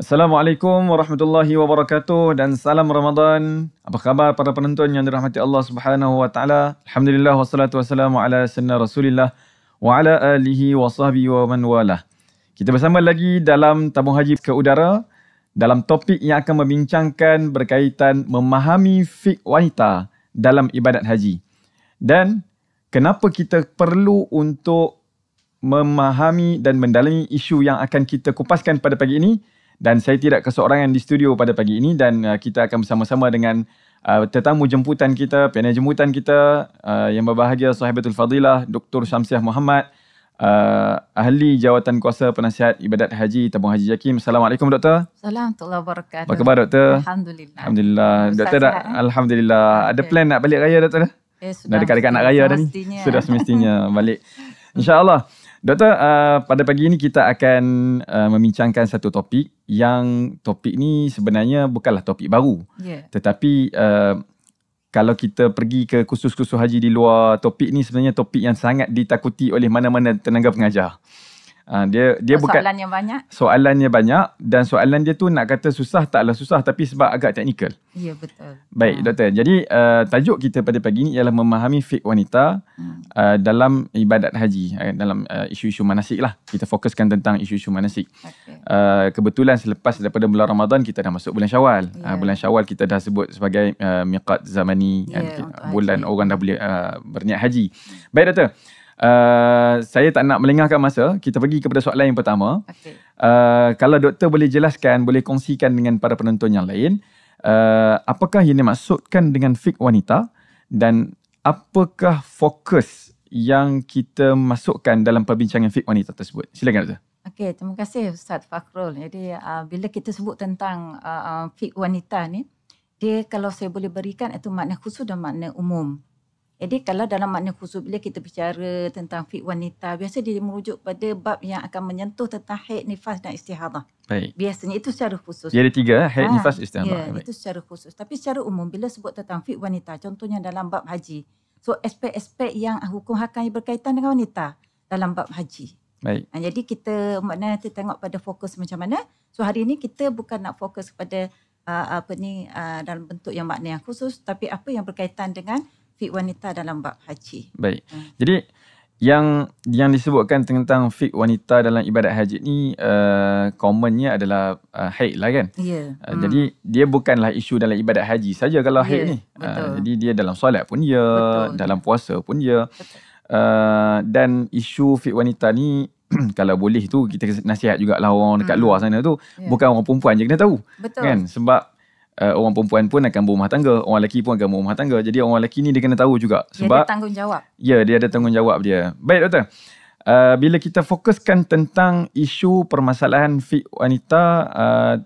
Assalamualaikum warahmatullahi wabarakatuh dan salam Ramadan. Apa khabar para penonton yang dirahmati Allah Subhanahu wa taala? Alhamdulillah wassalatu wassalamu ala sayyidina Rasulillah wa ala alihi wa sahbihi wa man walah. Kita bersama lagi dalam tabung haji ke udara dalam topik yang akan membincangkan berkaitan memahami fiqh wanita dalam ibadat haji. Dan kenapa kita perlu untuk memahami dan mendalami isu yang akan kita kupaskan pada pagi ini. Dan saya tidak keseorangan di studio pada pagi ini dan kita akan bersama-sama dengan tetamu jemputan kita, panel jemputan kita yang berbahagia Sahibatul Fadilah Dr. Syamsiah Muhammad, ahli jawatan kuasa penasihat ibadat haji Tabung Haji JAKIM. Assalamualaikum Doktor. Assalamualaikum warahmatullahi wabarakatuh. Apa khabar Doktor? Alhamdulillah. Alhamdulillah. Doktor dah, Alhamdulillah. Okay. Ada plan nak balik raya Doktor? Dah dekat-dekat nak raya dah ni. Sudah semestinya balik. InsyaAllah. Doktor, pada pagi ini kita akan membincangkan satu topik yang topik ni sebenarnya bukanlah topik baru. Tetapi kalau kita pergi ke kursus-kursus haji di luar, topik ni sebenarnya topik yang sangat ditakuti oleh mana-mana tenaga pengajar. Dia bukan soalannya banyak. Soalannya banyak dan soalan dia tu nak kata susah taklah susah tapi sebab agak teknikal. Ya, betul. Baik Doktor. Jadi tajuk kita pada pagi ini ialah memahami fiqh wanita dalam ibadat haji, dalam isu-isu manasik lah. Kita fokuskan tentang isu-isu manasik. Okay. Kebetulan selepas daripada bulan Ramadan kita dah masuk bulan Syawal. Bulan Syawal kita dah sebut sebagai miqat zamani, bulan haji. Orang dah boleh berniat haji. Baik Doktor. Saya tak nak melengahkan masa. Kita pergi kepada soalan yang pertama. Okay. Kalau doktor boleh jelaskan, boleh kongsikan dengan para penonton yang lain, apakah yang dimaksudkan dengan fiqh wanita dan apakah fokus yang kita masukkan dalam perbincangan fiqh wanita tersebut? Silakan doktor. Okey, terima kasih Ustaz Fakhrul. Jadi bila kita sebut tentang fiqh wanita ni, dia kalau saya boleh berikan itu makna khusus dan makna umum. Jadi kalau dalam makna khusus bila kita bicara tentang fiqh wanita, biasa dia merujuk pada bab yang akan menyentuh tentang haid, nifas dan istihadah. Baik. Biasanya itu secara khusus. Jadi tiga, haid, nifas, istihadah. Ya, itu secara khusus. Tapi secara umum bila sebut tentang fiqh wanita, contohnya dalam bab haji. So aspek-aspek yang hukum hakam yang berkaitan dengan wanita dalam bab haji. Baik. Jadi kita maknanya kita tengok pada fokus macam mana. So hari ini kita bukan nak fokus kepada dalam bentuk yang makna yang khusus, tapi apa yang berkaitan dengan fiqh wanita dalam bab haji. Baik. Jadi yang disebutkan tentang fiqh wanita dalam ibadat haji ni commonnya adalah haid lah kan. Jadi dia bukanlah isu dalam ibadat haji saja kalau haid ni. Jadi dia dalam solat pun dia, dalam puasa pun dia. Dan isu fiqh wanita ni kalau boleh tu kita nasihat jugalah orang dekat luar sana tu, bukan orang perempuan je kena tahu. Betul. Kan? Sebab orang perempuan pun akan berumah tangga, orang lelaki pun akan berumah tangga. Jadi orang lelaki ni dia kena tahu juga sebab dia ada tanggungjawab. Ya, dia ada tanggungjawab dia. Baik doktor. Bila kita fokuskan tentang isu permasalahan fiqh wanita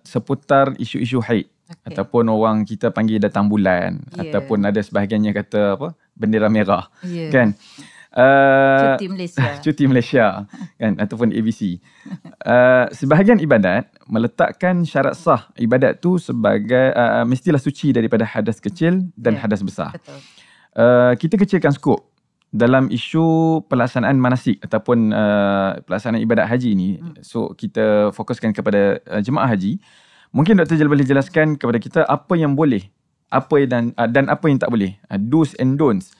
seputar isu-isu haid, ataupun orang kita panggil datang bulan, ataupun ada sebahagiannya kata apa, bendera merah, kan? Cuti Malaysia. Cuti Malaysia kan, ataupun ABC. Sebahagian ibadat meletakkan syarat sah ibadat tu sebagai mestilah suci daripada hadas kecil dan hadas besar. Betul. Kita kecilkan skop dalam isu pelaksanaan manasik ataupun pelaksanaan ibadat haji ni. So kita fokuskan kepada jemaah haji. Mungkin doktor boleh jelaskan kepada kita apa yang boleh, apa dan apa yang tak boleh, do's and don'ts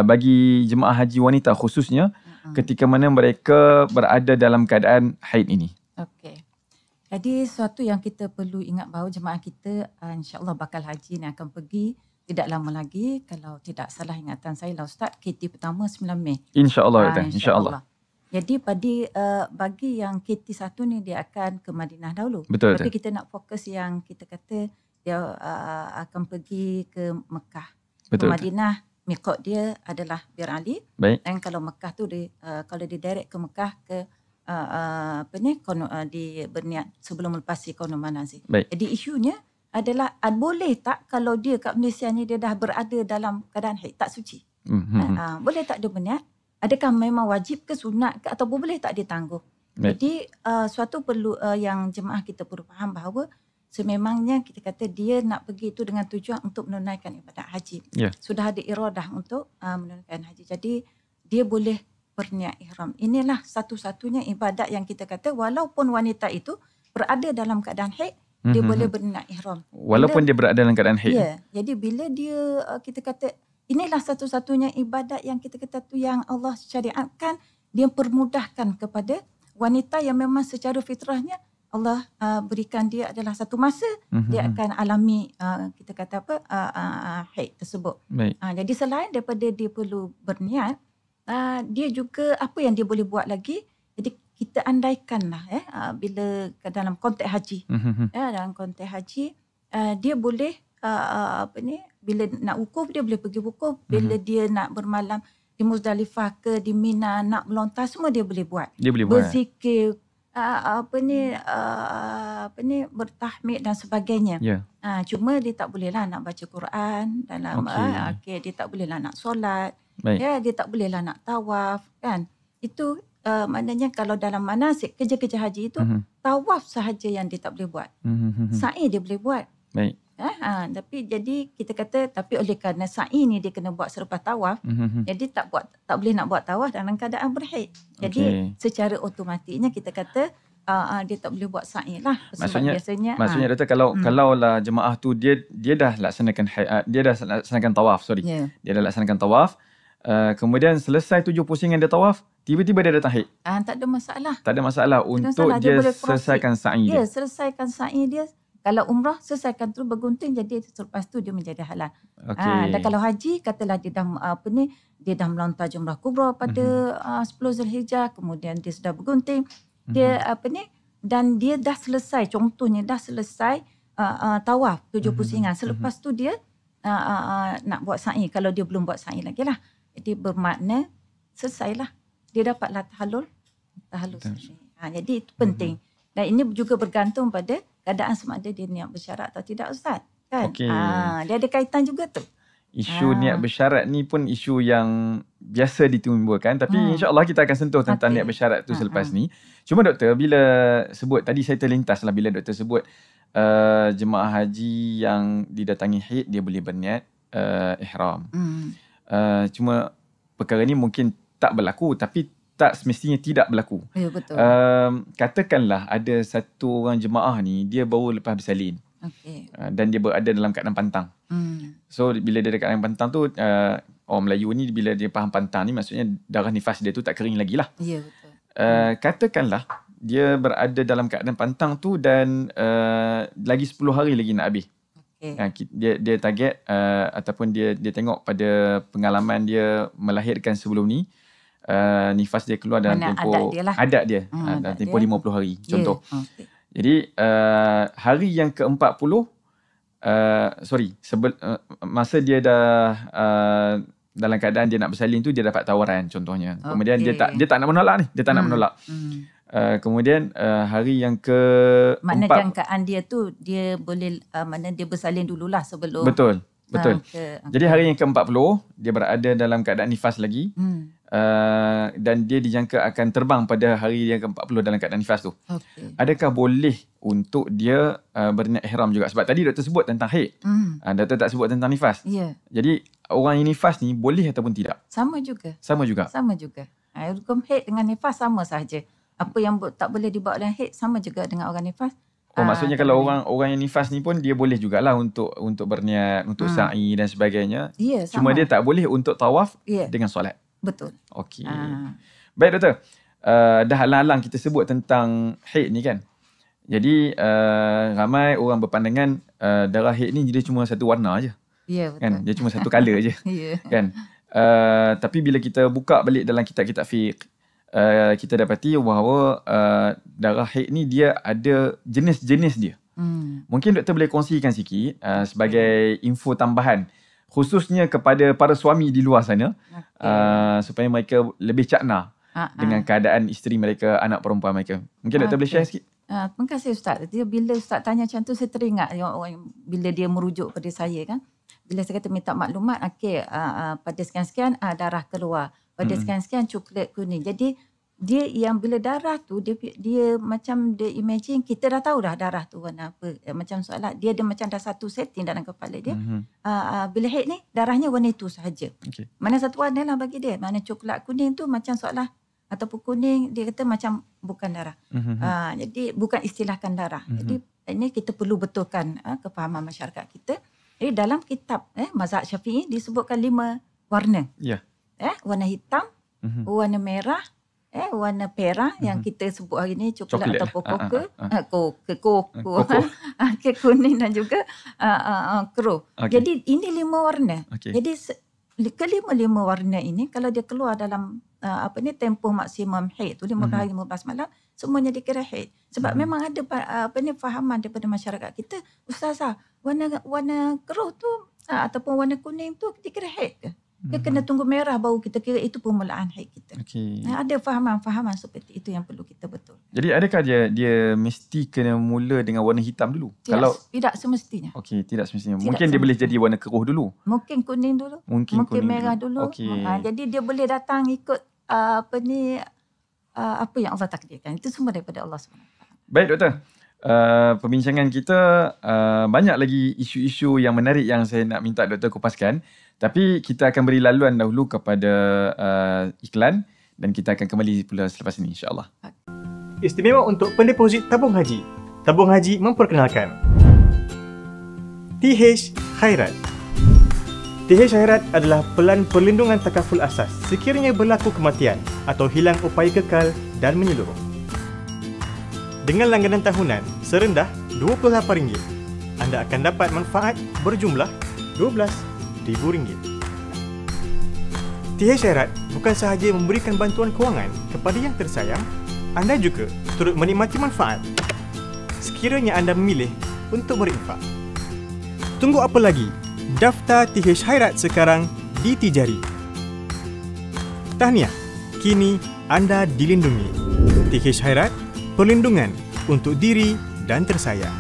bagi jemaah haji wanita khususnya ketika mana mereka berada dalam keadaan haid ini. Okey. Jadi sesuatu yang kita perlu ingat bahawa jemaah kita insya-Allah bakal haji ni akan pergi tidak lama lagi, kalau tidak salah ingatan saya lah Ustaz, KT pertama 9 Mei. Insya-Allah insya-Allah. Jadi bagi yang KT 1 ni dia akan ke Madinah dahulu. Betul. Tapi kita nak fokus yang kita kata dia akan pergi ke Mekah. Betul. Ke Madinah, miqat dia adalah Bir Ali. Baik. Dan kalau Mekah tu kalau dia direct ke Mekah ke di berniat sebelum melepasi qaunul manazil. Jadi isunya adalah boleh tak kalau dia kat Malaysia ni dia dah berada dalam keadaan haid, tak suci. Boleh tak dia berniat? Adakah memang wajib ke sunat ke atau boleh tak dia tangguh? Jadi suatu perlu yang jemaah kita perlu faham bahawa sememangnya kita kata dia nak pergi itu dengan tujuan untuk menunaikan ibadat haji. Sudah ada iradah untuk menunaikan haji. Jadi dia boleh berniat ihram. Inilah satu-satunya ibadat yang kita kata walaupun wanita itu berada dalam keadaan haid, dia boleh berniat ihram. Walaupun dia berada dalam keadaan haid. Ya. Jadi bila dia kita kata inilah satu-satunya ibadat yang kita kata tu yang Allah syariatkan, dia permudahkan kepada wanita yang memang secara fitrahnya Allah berikan dia adalah satu masa dia akan alami kita kata apa haid tersebut. Jadi selain daripada dia perlu berniat, dia juga apa yang dia boleh buat lagi. Jadi kita andaikanlah bila dalam konteks haji, dalam konteks haji dia boleh bila nak wukuf dia boleh pergi wukuf, bila dia nak bermalam di Muzdalifah ke di Mina nak melontar semua dia boleh buat. Dia boleh buat. Berzikir bertahmid dan sebagainya. Cuma dia tak bolehlah nak baca Quran dalam dia tak bolehlah nak solat. Dia tak bolehlah nak tawaf kan. Itu maknanya kalau dalam manasik kerja-kerja haji itu tawaf sahaja yang dia tak boleh buat. Sa'i dia boleh buat. Baik. Tapi jadi kita kata tapi oleh kerana sa'i ni dia kena buat selepas tawaf, jadi tak boleh nak buat tawaf dalam keadaan berhaid. Jadi secara otomatiknya kita kata dia tak boleh buat sa'i lah. Maksudnya Doktor kalau lah jemaah tu dia dah laksanakan dia dah laksanakan tawaf, dia dah laksanakan tawaf, kemudian selesai 7 pusingan dia tawaf, tiba-tiba dia datang haid. Tak ada masalah. Tak ada masalah untuk dia selesaikan sa'i dia. Selesaikan sa'i dia. Kalau umrah selesaikan terus bergunting, jadi selepas tu dia menjadi halal. Dan kalau haji katalah dia dah dia dah melontar jumrah kubra pada 10 Zulhijjah, kemudian dia sudah bergunting, dia dan dia dah selesai, contohnya dah selesai tawaf 7 pusingan. Selepas tu dia nak buat sa'i, kalau dia belum buat sa'i lagi lah. Jadi bermakna selesailah. Dia dapatlah tahallul. Jadi itu penting. Dan ini juga bergantung pada keadaan sama ada dia niat bersyarat atau tidak, Ustaz. Kan? Dia ada kaitan juga tu. Isu niat bersyarat ni pun isu yang biasa ditimbulkan. Tapi insya-Allah kita akan sentuh tentang niat bersyarat tu selepas ni. Cuma doktor, bila sebut, tadi saya terlintas lah bila doktor sebut jemaah haji yang didatangi haid, dia boleh berniat ihram. Cuma perkara ni mungkin tak berlaku, tapi tak semestinya tidak berlaku. Ya, betul. Katakanlah ada satu orang jemaah ni, dia baru lepas bersalin. Dan dia berada dalam keadaan pantang. So bila dia dekat dalam pantang tu, orang Melayu ni bila dia faham pantang ni, maksudnya darah nifas dia tu tak kering lagi lah. Ya, betul. Katakanlah dia berada dalam keadaan pantang tu dan lagi 10 hari lagi nak habis. Dia target ataupun dia tengok pada pengalaman dia melahirkan sebelum ni, nifas dia keluar dalam tempoh adat dia dalam tempoh 50 hari contoh. Jadi hari yang ke-40 masa dia dah dalam keadaan dia nak bersalin tu, dia dapat tawaran contohnya. Kemudian dia tak nak menolak ni, dia tak nak menolak. Kemudian hari yang ke-4, makna jangkaan dia tu dia boleh makna dia bersalin dululah sebelum. Betul. Jadi hari yang ke-40 dia berada dalam keadaan nifas lagi. Dan dia dijangka akan terbang pada hari yang ke-40 dalam keadaan nifas tu. Adakah boleh untuk dia berniat ihram juga? Sebab tadi doktor sebut tentang haid. Doktor tak sebut tentang nifas. Jadi orang yang nifas ni boleh ataupun tidak? Sama juga. Hukum haid dengan nifas sama sahaja. Apa yang tak boleh dibawa dalam haid sama juga dengan orang nifas. Maksudnya kalau orang yang nifas ni pun dia boleh jugalah untuk berniat, untuk sa'i dan sebagainya. Cuma dia tak boleh untuk tawaf dengan solat. Betul. Okey. Baik doktor. Dah alang-alang kita sebut tentang haid ni kan. Jadi ramai orang berpandangan darah haid ni dia cuma satu warna aje. Ya, betul. Kan? Dia cuma satu color aje. Kan? Tapi bila kita buka balik dalam kitab-kitab fiqh, kita dapati bahawa darah haid ni dia ada jenis-jenis dia. Mungkin doktor boleh kongsikan sikit sebagai info tambahan, khususnya kepada para suami di luar sana, supaya mereka lebih cakna dengan keadaan isteri mereka, anak perempuan mereka. Mungkin doktor boleh share sikit? Terima kasih Ustaz. Bila Ustaz tanya macam tu, saya teringat bila dia merujuk pada saya kan. Bila saya kata minta maklumat, pada sekian-sekian darah keluar. Pada sekian-sekian coklat kuning. Jadi dia yang bila darah tu dia macam dia imagine, kita dah tahu dah darah tu warna apa. Macam soalan dia ada macam dah satu setting dalam kepala dia. Bila haid ni darahnya warna itu sahaja. Mana satu warna lah bagi dia. Mana coklat kuning tu macam soalan ataupun kuning, dia kata macam bukan darah. Jadi bukan istilahkan darah. Jadi ini kita perlu betulkan kefahaman masyarakat kita. Jadi dalam kitab mazhab Syafi'i disebutkan 5 warna. Warna hitam, warna merah, warna perah yang kita sebut hari ni coklat ataupun koko, kuning dan juga keruh. Jadi ini 5 warna. Jadi kelima-lima warna ini kalau dia keluar dalam tempoh maksimum haid tu 15 hari 15 malam, semuanya dikira haid. Sebab memang ada fahaman daripada masyarakat kita, ustazah, warna keruh tu ataupun warna kuning tu dikira haid ke? Dia kena tunggu merah baru kita kira itu permulaan haid kita. Ada fahaman-fahaman seperti itu yang perlu kita betul. Jadi adakah dia mesti kena mula dengan warna hitam dulu? Tidak semestinya. Tidak semestinya. Mungkin dia boleh jadi warna keruh dulu. Mungkin kuning dulu. Mungkin merah dulu. Jadi dia boleh datang ikut apa yang Allah takdirkan. Itu semua daripada Allah SWT. Baik doktor. Perbincangan kita banyak lagi isu-isu yang menarik yang saya nak minta doktor kupaskan. Tapi kita akan beri laluan dahulu kepada iklan dan kita akan kembali pula selepas ini insya-Allah. Istimewa untuk pendeposit tabung haji. Tabung haji memperkenalkan TH Khairat. TH Khairat adalah pelan perlindungan takaful asas sekiranya berlaku kematian atau hilang upaya kekal dan menyeluruh. Dengan langganan tahunan serendah RM28, anda akan dapat manfaat berjumlah RM12,000. TH Khairat bukan sahaja memberikan bantuan kewangan kepada yang tersayang, anda juga turut menikmati manfaat sekiranya anda memilih untuk berinfak. Tunggu apa lagi? Daftar TH Khairat sekarang di Tijari. Tahniah, kini anda dilindungi. TH Khairat, perlindungan untuk diri dan tersayang.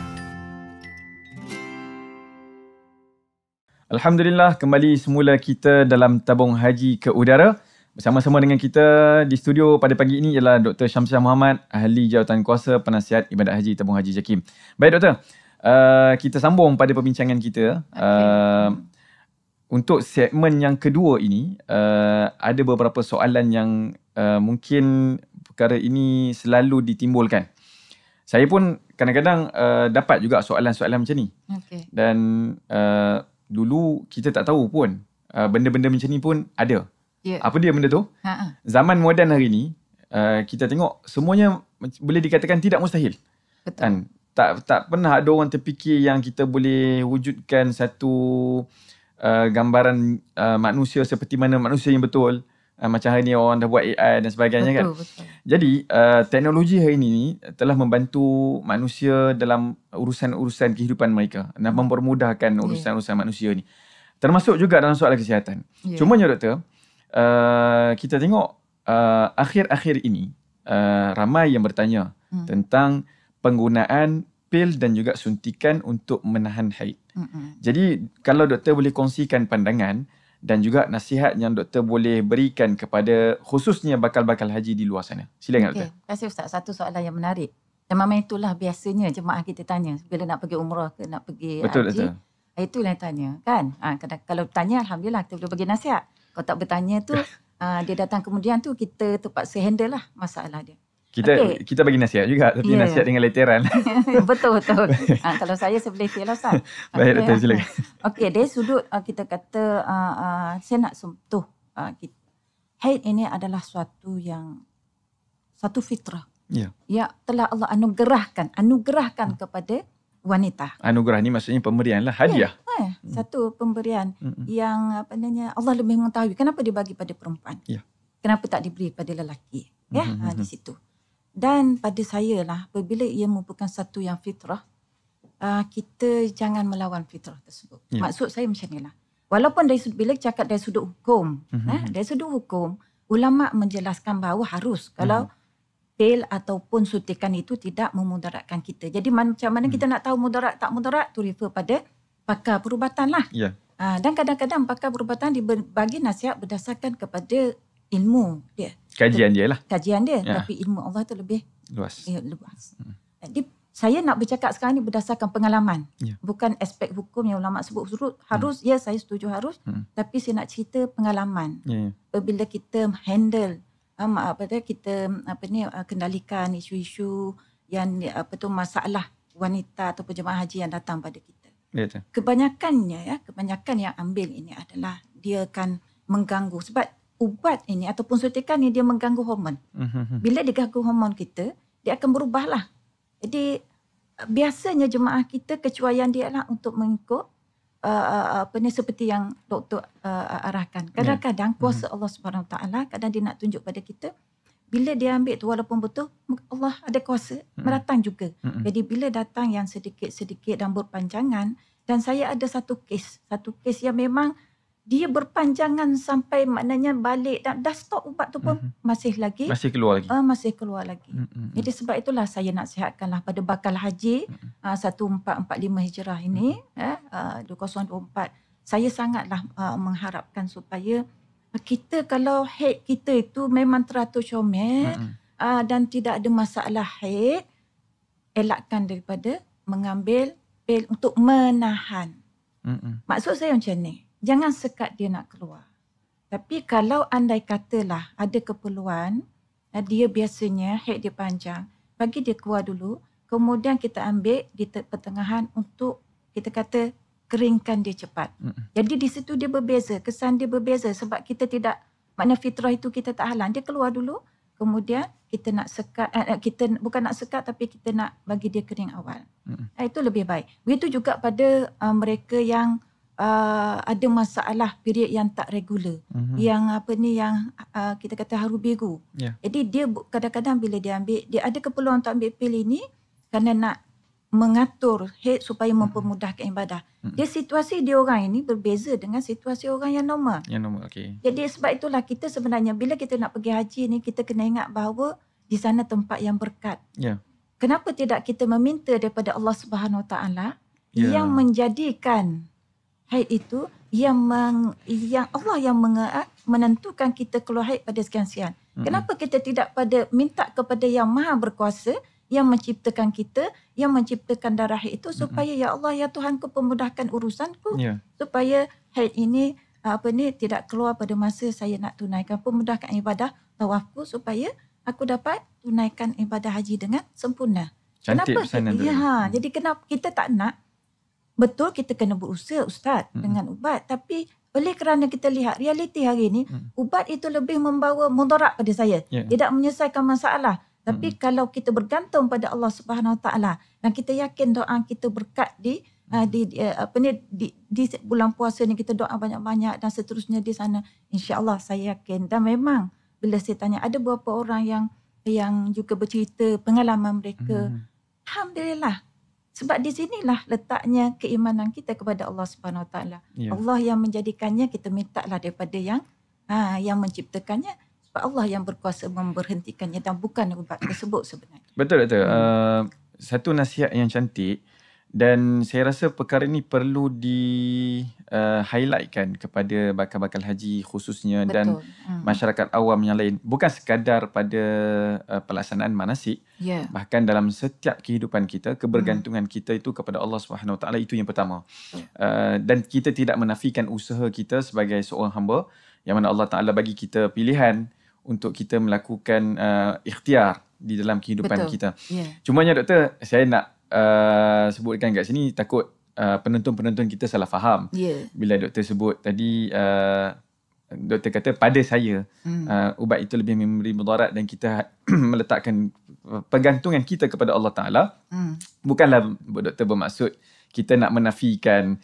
Alhamdulillah, kembali semula kita dalam tabung haji ke udara. Bersama-sama dengan kita di studio pada pagi ini ialah Dr. Syamsiah Muhammad, Ahli Jawatankuasa Penasihat Ibadat Haji Tabung Haji JAKIM. Baik doktor, kita sambung pada perbincangan kita. Untuk segmen yang kedua ini, ada beberapa soalan yang mungkin perkara ini selalu ditimbulkan. Saya pun kadang-kadang dapat juga soalan-soalan macam ni. Dan dulu kita tak tahu pun benda-benda macam ni pun ada. Apa dia benda tu? Zaman moden hari ni, kita tengok semuanya boleh dikatakan tidak mustahil. Betul. Tak pernah ada orang terfikir yang kita boleh wujudkan satu gambaran manusia seperti mana manusia yang betul. Macam hari ni orang dah buat AI dan sebagainya, betul, kan. Betul. Jadi teknologi hari ini telah membantu manusia dalam urusan-urusan kehidupan mereka dan mempermudahkan urusan-urusan manusia ni. Termasuk juga dalam soalan kesihatan. Cumanya doktor, kita tengok akhir-akhir ini ramai yang bertanya tentang penggunaan pil dan juga suntikan untuk menahan haid. Jadi kalau doktor boleh kongsikan pandangan dan juga nasihat yang doktor boleh berikan kepada khususnya bakal-bakal haji di luar sana. Silakan doktor. Terima kasih Ustaz. Satu soalan yang menarik. Dan memang itulah biasanya jemaah kita tanya bila nak pergi umrah ke nak pergi haji. Itulah yang tanya, kan? Kalau bertanya, alhamdulillah kita boleh bagi nasihat. Kalau tak bertanya tu, dia datang kemudian tu kita terpaksa handle lah masalah dia. Kita bagi nasihat juga, tapi nasihat dengan leteran. Betul. Kalau saya boleh lah Ustaz. Baik doktor, silakan. Dari sudut kita kata, saya nak sentuh haid ini adalah satu fitrah. Ya telah Allah anugerahkan kepada wanita. Anugerah ni maksudnya pemberian lah, hadiah. Satu pemberian yang Allah lebih mengetahui kenapa dia bagi pada perempuan. Kenapa tak diberi pada lelaki. Di situ. Dan pada saya lah, apabila ia merupakan satu yang fitrah, kita jangan melawan fitrah tersebut. Maksud saya macam ni lah. Walaupun bila cakap dari sudut hukum, dari sudut hukum, ulama' menjelaskan bahawa harus kalau pil ataupun suntikan itu tidak memudaratkan kita. Jadi macam mana kita nak tahu mudarat tak mudarat, tu refer pada pakar perubatan lah. Dan kadang-kadang pakar perubatan dibagi nasihat berdasarkan kepada ilmu dia. Kajian dia lah. Tapi ilmu Allah tu lebih luas. Jadi saya nak bercakap sekarang ni berdasarkan pengalaman. Bukan aspek hukum yang ulama sebut harus. Saya setuju harus. Tapi saya nak cerita pengalaman. Apabila kita handle kita kendalikan isu-isu yang masalah wanita ataupun jemaah haji yang datang pada kita. Betul. Kebanyakan yang ambil ini adalah dia akan mengganggu sebab ubat ini ataupun suntikan ini dia mengganggu hormon. Bila dia ganggu hormon kita, dia akan berubahlah. Jadi biasanya jemaah kita kecuaian dia lah untuk mengikut seperti yang doktor arahkan. Kadang-kadang kuasa Allah Subhanahu Taala, kadang dia nak tunjuk pada kita bila dia ambil tu walaupun betul Allah ada kuasa datang juga. Jadi bila datang yang sedikit-sedikit dan berpanjangan, dan saya ada satu kes yang memang dia berpanjangan sampai maknanya balik dan dah stop ubat tu pun masih keluar lagi. Jadi sebab itulah saya nak sihatkanlah pada bakal haji 1445 Hijrah ini 2024. Saya sangatlah mengharapkan supaya kita kalau haid kita itu memang teratur comel dan tidak ada masalah haid, elakkan daripada mengambil pil untuk menahan. Maksud saya macam ni, jangan sekat dia nak keluar. Tapi kalau andai katalah ada keperluan, dia biasanya haid dia panjang, bagi dia keluar dulu, kemudian kita ambil di pertengahan untuk kita kata keringkan dia cepat. Jadi di situ dia berbeza, kesan dia berbeza sebab kita tidak, makna fitrah itu kita tak halang, dia keluar dulu, kemudian kita nak sekat, kita bukan nak sekat tapi kita nak bagi dia kering awal. Itu lebih baik. Begitu juga pada mereka yang ada masalah period yang tak regular, yang kita kata haru biru. Jadi dia kadang-kadang bila dia ambil, dia ada keperluan untuk ambil pil ini kerana nak mengatur haid supaya mempermudahkan ibadah. Dia situasi dia orang ini berbeza dengan situasi orang yang normal. Okey. Jadi sebab itulah kita sebenarnya bila kita nak pergi haji ni, kita kena ingat bahawa di sana tempat yang berkat. Kenapa tidak kita meminta daripada Allah Subhanahu Wa Taala yang menjadikan haid itu yang Allah yang menentukan kita keluar haid pada sekian-sekian. Kenapa kita tidak minta kepada yang Maha Berkuasa yang menciptakan kita, yang menciptakan darah haid itu supaya ya Allah ya Tuhanku pemudahkan urusanku supaya haid ini tidak keluar pada masa saya nak tunaikan, pemudahkan ibadah tawafku supaya aku dapat tunaikan ibadah haji dengan sempurna. Cantik pesanan tu. Jadi kenapa kita tak nak? Betul kita kena berusaha Ustaz dengan ubat, tapi oleh kerana kita lihat realiti hari ini, ubat itu lebih membawa mudarat pada saya, tidak menyelesaikan masalah. Tapi kalau kita bergantung pada Allah Subhanahu Wa Taala dan kita yakin doa kita berkat di bulan puasa ni, kita doa banyak-banyak dan seterusnya di sana, insya-Allah saya yakin. Dan memang bila saya tanya ada beberapa orang yang juga bercerita pengalaman mereka, alhamdulillah. Sebab di sinilah letaknya keimanan kita kepada Allah Subhanahu Wa Taala. Allah yang menjadikannya, kita mintalah daripada yang menciptakannya. Sebab Allah yang berkuasa memberhentikannya dan bukan ubat tersebut sebenarnya. Betul. Satu nasihat yang cantik, dan saya rasa perkara ini perlu highlightkan kepada bakal-bakal haji khususnya. Betul. Dan masyarakat awam yang lain. Bukan sekadar pada pelaksanaan manasik, bahkan dalam setiap kehidupan kita, kebergantungan kita itu kepada Allah Subhanahu Wa Taala, itu yang pertama. Dan kita tidak menafikan usaha kita sebagai seorang hamba, yang mana Allah Ta'ala bagi kita pilihan untuk kita melakukan ikhtiar di dalam kehidupan kita. Cumanya doktor, saya nak sebutkan kat sini, takut penonton-penonton kita salah faham. Bila doktor sebut tadi, doktor kata pada saya ubat itu lebih memberi mudarat dan kita meletakkan pergantungan kita kepada Allah Ta'ala. Bukanlah doktor bermaksud kita nak menafikan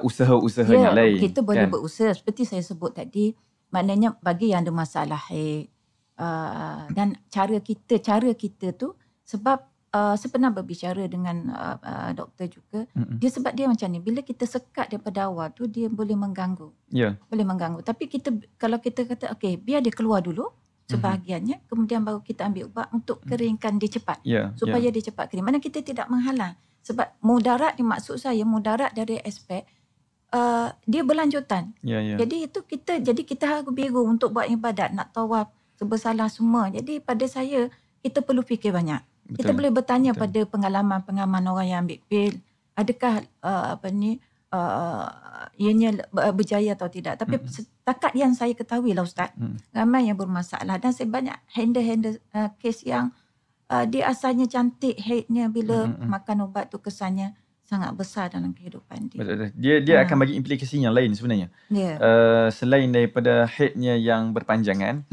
usaha-usaha yang lain. Kita boleh berusaha seperti saya sebut tadi. Maknanya bagi yang ada masalah haid, dan cara kita tu, sebab saya pernah berbicara dengan doktor juga, sebab dia macam ni, bila kita sekat daripada awal tu dia boleh mengganggu. Boleh mengganggu. Tapi kalau kita kata okey, biar dia keluar dulu sebahagiannya, kemudian baru kita ambil ubat untuk keringkan dia cepat, supaya dia cepat kering. Mana kita tidak menghalang. Sebab mudarat ni, maksud saya mudarat dari aspek dia berlanjutan. Jadi itu kita harus biru untuk buat ibadat, nak tawaf, bersalah semua. Jadi pada saya kita perlu fikir banyak. Kita boleh bertanya pada pengalaman orang yang ambil pil, adakah ianya berjaya atau tidak. Tapi setakat yang saya ketahui lah Ustaz, ramai yang bermasalah. Dan saya banyak handle kes yang dia asalnya cantik, haidnya bila makan ubat tu kesannya sangat besar dalam kehidupan dia. Betul. Dia akan bagi implikasi yang lain sebenarnya. Selain daripada haidnya yang berpanjangan,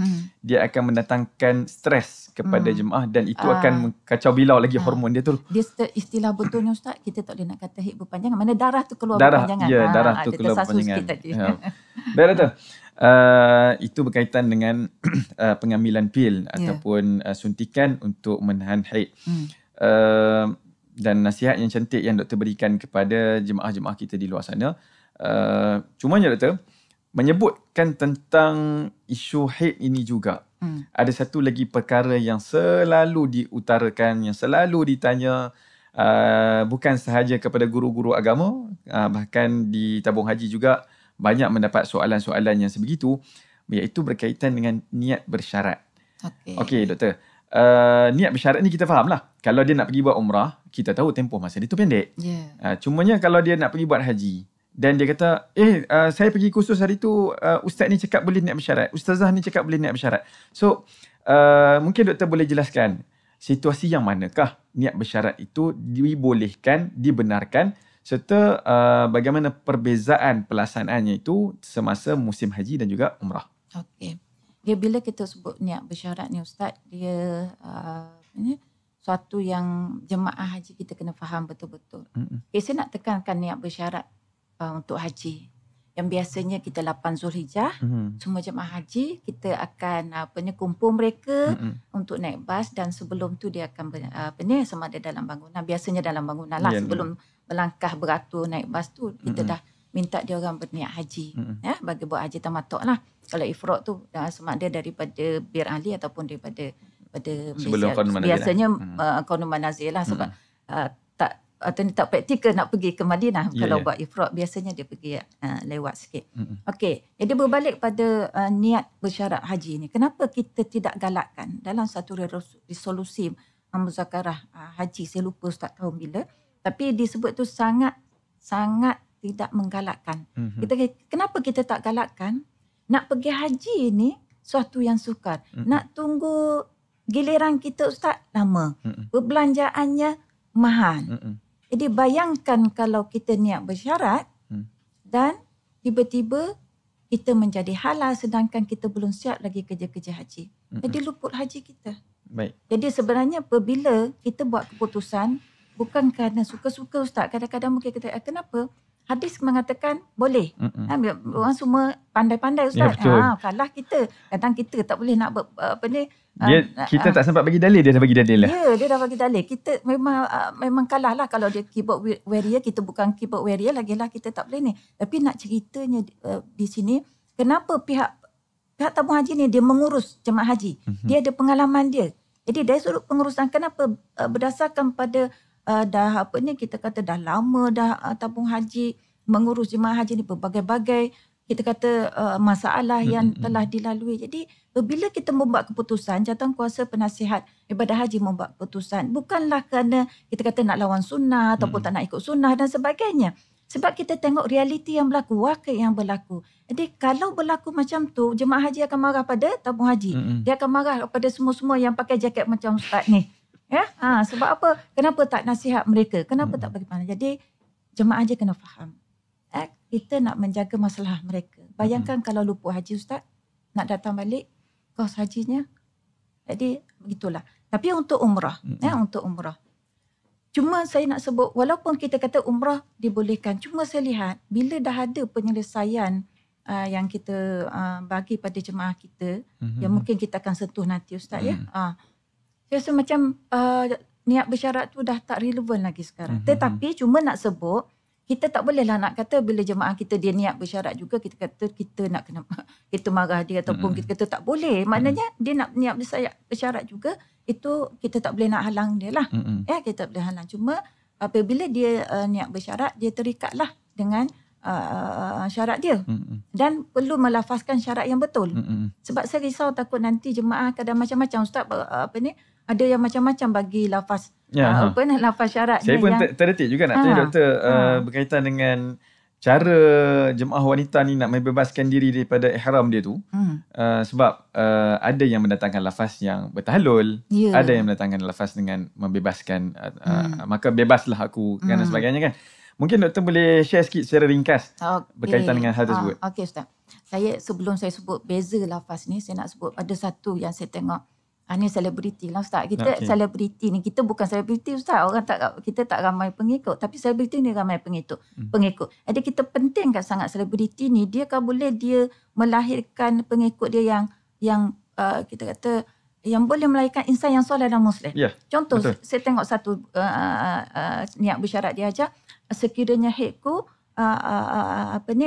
dia akan mendatangkan stres kepada jemaah dan itu akan kacau bilau lagi hormon dia tu. Dia istilah betulnya Ustaz, kita tak boleh nak kata haid berpanjangan. Mana darah tu keluar berpanjangan. Ya, darah tu keluar berpanjangan. Baik Doktor. Itu berkaitan dengan pengambilan pil ataupun suntikan untuk menahan haid. Dan nasihat yang cantik yang doktor berikan kepada jemaah-jemaah kita di luar sana. Cumanya doktor, menyebutkan tentang isu haid ini juga. Ada satu lagi perkara yang selalu diutarakan, yang selalu ditanya, bukan sahaja kepada guru-guru agama, bahkan di tabung haji juga banyak mendapat soalan-soalan yang sebegitu, iaitu berkaitan dengan niat bersyarat. Okey doktor. Niat bersyarat ni kita faham lah. Kalau dia nak pergi buat umrah, kita tahu tempoh masa dia tu pendek. Cumanya kalau dia nak pergi buat haji dan dia kata, saya pergi kursus hari tu, ustaz ni cakap boleh niat bersyarat, ustazah ni cakap boleh niat bersyarat. So, mungkin doktor boleh jelaskan situasi yang manakah niat bersyarat itu dibolehkan, dibenarkan, serta bagaimana perbezaan pelaksanaannya itu semasa musim haji dan juga umrah. Okey. Dia bila kita sebut niat bersyarat ni Ustaz, dia suatu yang jemaah haji kita kena faham betul-betul. Saya nak tekankan niat bersyarat untuk haji. Yang biasanya kita 8 Zulhijjah, semua jemaah haji kita akan kumpul mereka untuk naik bas, dan sebelum tu dia akan sama ada dalam bangunan. Biasanya dalam bangunan lah, sebelum melangkah beratur naik bas tu kita dah minta dia orang berniat haji, bagi buat haji tamattu' lah. Kalau ifrad tu sama ada daripada Bir Ali ataupun daripada sebelum Malaysia. Biasanya Qanun Manazil lah, sebab tak praktikal nak pergi ke Madinah. Kalau buat ifrad biasanya dia pergi lewat sikit. Okey, jadi berbalik pada niat bersyarat haji ni. Kenapa kita tidak galakkan dalam satu resolusi muzakarah haji, saya lupa Ustaz tahun bila, tapi disebut tu sangat tidak menggalakkan. Kenapa kita tak galakkan? Nak pergi haji ni suatu yang sukar. Nak tunggu giliran kita Ustaz lama. Perbelanjaannya mahal. Jadi bayangkan kalau kita niat bersyarat dan tiba-tiba kita menjadi halal sedangkan kita belum siap lagi kerja-kerja haji. Jadi luput haji kita. Baik. Jadi sebenarnya apabila kita buat keputusan bukan kerana suka-suka Ustaz. Kadang-kadang mungkin kita kenapa? Hadis mengatakan boleh. Orang semua pandai-pandai Ustaz. Kalah kita. Kadang kita tak boleh nak kita tak sempat bagi dalil, dia dah bagi dalil lah. Ya, dia dah bagi dalil. Kita memang kalah lah kalau dia keyboard warrior, kita bukan keyboard warrior lagilah kita tak boleh ni. Tapi nak ceritanya di sini, kenapa pihak tabung haji ni dia mengurus jemaah haji. Dia ada pengalaman dia. Jadi dari sudut pengurusan, kenapa berdasarkan pada kita kata dah lama dah tabung haji mengurus jemaah haji ni, berbagai-bagai kita kata masalah yang telah dilalui. Jadi bila kita membuat keputusan, Jawatankuasa Penasihat Ibadah Haji membuat keputusan, bukanlah kerana kita kata nak lawan sunnah ataupun tak nak ikut sunnah dan sebagainya. Sebab kita tengok realiti yang berlaku, wakil yang berlaku. Jadi kalau berlaku macam tu, jemaah haji akan marah pada tabung haji. Dia akan marah kepada semua-semua yang pakai jaket macam Ustaz ni. Sebab apa? Kenapa tak nasihat mereka? Kenapa tak bagaimana? Jadi jemaah haji kena faham. Kita nak menjaga masalah mereka. Bayangkan kalau luput haji Ustaz, nak datang balik, kos hajinya. Jadi begitulah. Tapi untuk umrah, untuk umrah. Cuma saya nak sebut, walaupun kita kata umrah dibolehkan, cuma saya lihat bila dah ada penyelesaian yang kita bagi pada jemaah kita, yang mungkin kita akan sentuh nanti Ustaz ya. Saya rasa macam niat bersyarat tu dah tak relevan lagi sekarang. Tetapi cuma nak sebut, kita tak bolehlah nak kata bila jemaah kita dia niat bersyarat juga, kita kata kita nak kena, kita marah dia ataupun kita kata tak boleh. Maknanya dia nak niat bersyarat juga, itu kita tak boleh nak halang dia lah. Kita tak boleh halang. Cuma apabila dia niat bersyarat, dia terikatlah dengan syarat dia. Dan perlu melafazkan syarat yang betul. Sebab saya risau takut nanti jemaah kadang macam-macam Ustaz, ada yang macam-macam bagi lafaz lafaz syarat. Saya pun terdetik juga nak tanya doktor berkaitan dengan cara jemaah wanita ni nak membebaskan diri daripada ihram dia tu, sebab ada yang mendatangkan lafaz yang bertahallul, ada yang mendatangkan lafaz dengan membebaskan, maka bebaslah aku dan sebagainya kan. Mungkin doktor boleh share sikit secara ringkas berkaitan dengan hal tersebut. Okey Ustaz. Sebelum saya sebut beza lafaz ni, saya nak sebut ada satu yang saya tengok. Ni selebriti lah Ustaz. Kita selebriti ni, kita bukan selebriti Ustaz. Kita tak ramai pengikut. Tapi selebriti ni ramai pengikut. Jadi kita pentingkan sangat selebriti ni. Dia kan boleh dia melahirkan pengikut dia yang kita kata, yang boleh melahirkan insan yang soleh dan muslim. Contoh, saya tengok satu niat bersyarat dia aja. Sekiranya haidku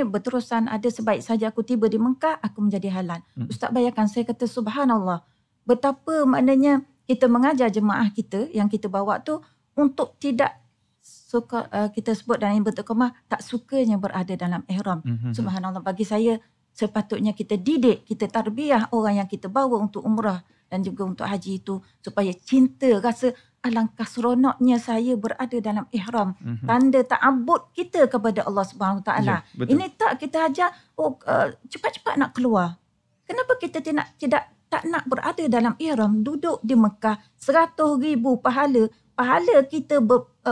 berterusan ada sebaik saja aku tiba di Mekah, aku menjadi halal. Ustaz bayangkan, saya kata subhanallah. Betapa maknanya kita mengajar jemaah kita yang kita bawa tu untuk tidak suka, kita sebut dalam bentuk kemah, tak sukanya berada dalam ihram. Subhanallah, bagi saya sepatutnya kita didik, kita tarbiyah orang yang kita bawa untuk umrah dan juga untuk haji itu supaya cinta, rasa alangkah seronoknya saya berada dalam ihram. Tanda ta'abbud kita kepada Allah Subhanahu Wa Taala. Ini tak kita ajar cepat-cepat nak keluar. Kenapa kita tak nak berada dalam ihram, duduk di Mekah, 100,000 pahala kita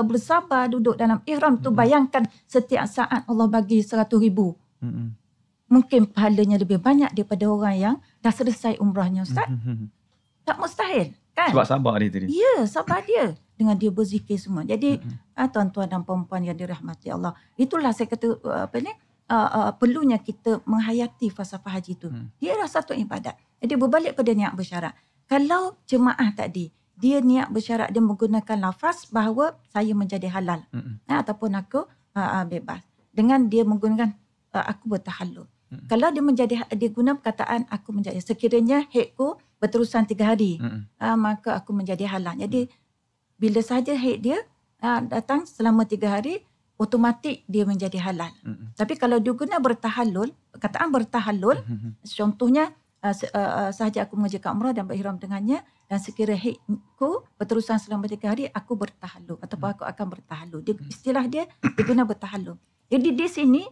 bersabar duduk dalam ihram tu. Bayangkan setiap saat Allah bagi 100,000. Mungkin pahalanya lebih banyak daripada orang yang dah selesai umrahnya Ustaz. Tak mustahil kan? Sebab sabar dia tadi. Ya, sabar dia. Dengan dia berzikir semua. Jadi tuan-tuan dan puan-puan yang dirahmati Allah, itulah saya kata perlunya kita menghayati falsafah haji itu. Dia adalah satu ibadat. Jadi berbalik pada niat bersyarat. Kalau jemaah tadi, dia niat bersyarat, dia menggunakan lafaz bahawa saya menjadi halal. Ataupun aku bebas. Dengan dia menggunakan aku bertahallul. Kalau dia guna perkataan aku menjadi, sekiranya haidku berterusan 3 hari, maka aku menjadi halal. Jadi bila sahaja haid dia datang selama 3 hari, otomatik dia menjadi halal. Tapi kalau dia guna bertahallul, perkataan bertahallul, contohnya sahaja aku mengerjakan umrah dan berihram dengannya, dan sekira haidku berterusan selama 3 hari, aku bertahallul ataupun aku akan bertahallul. Istilah dia guna bertahallul. Jadi di sini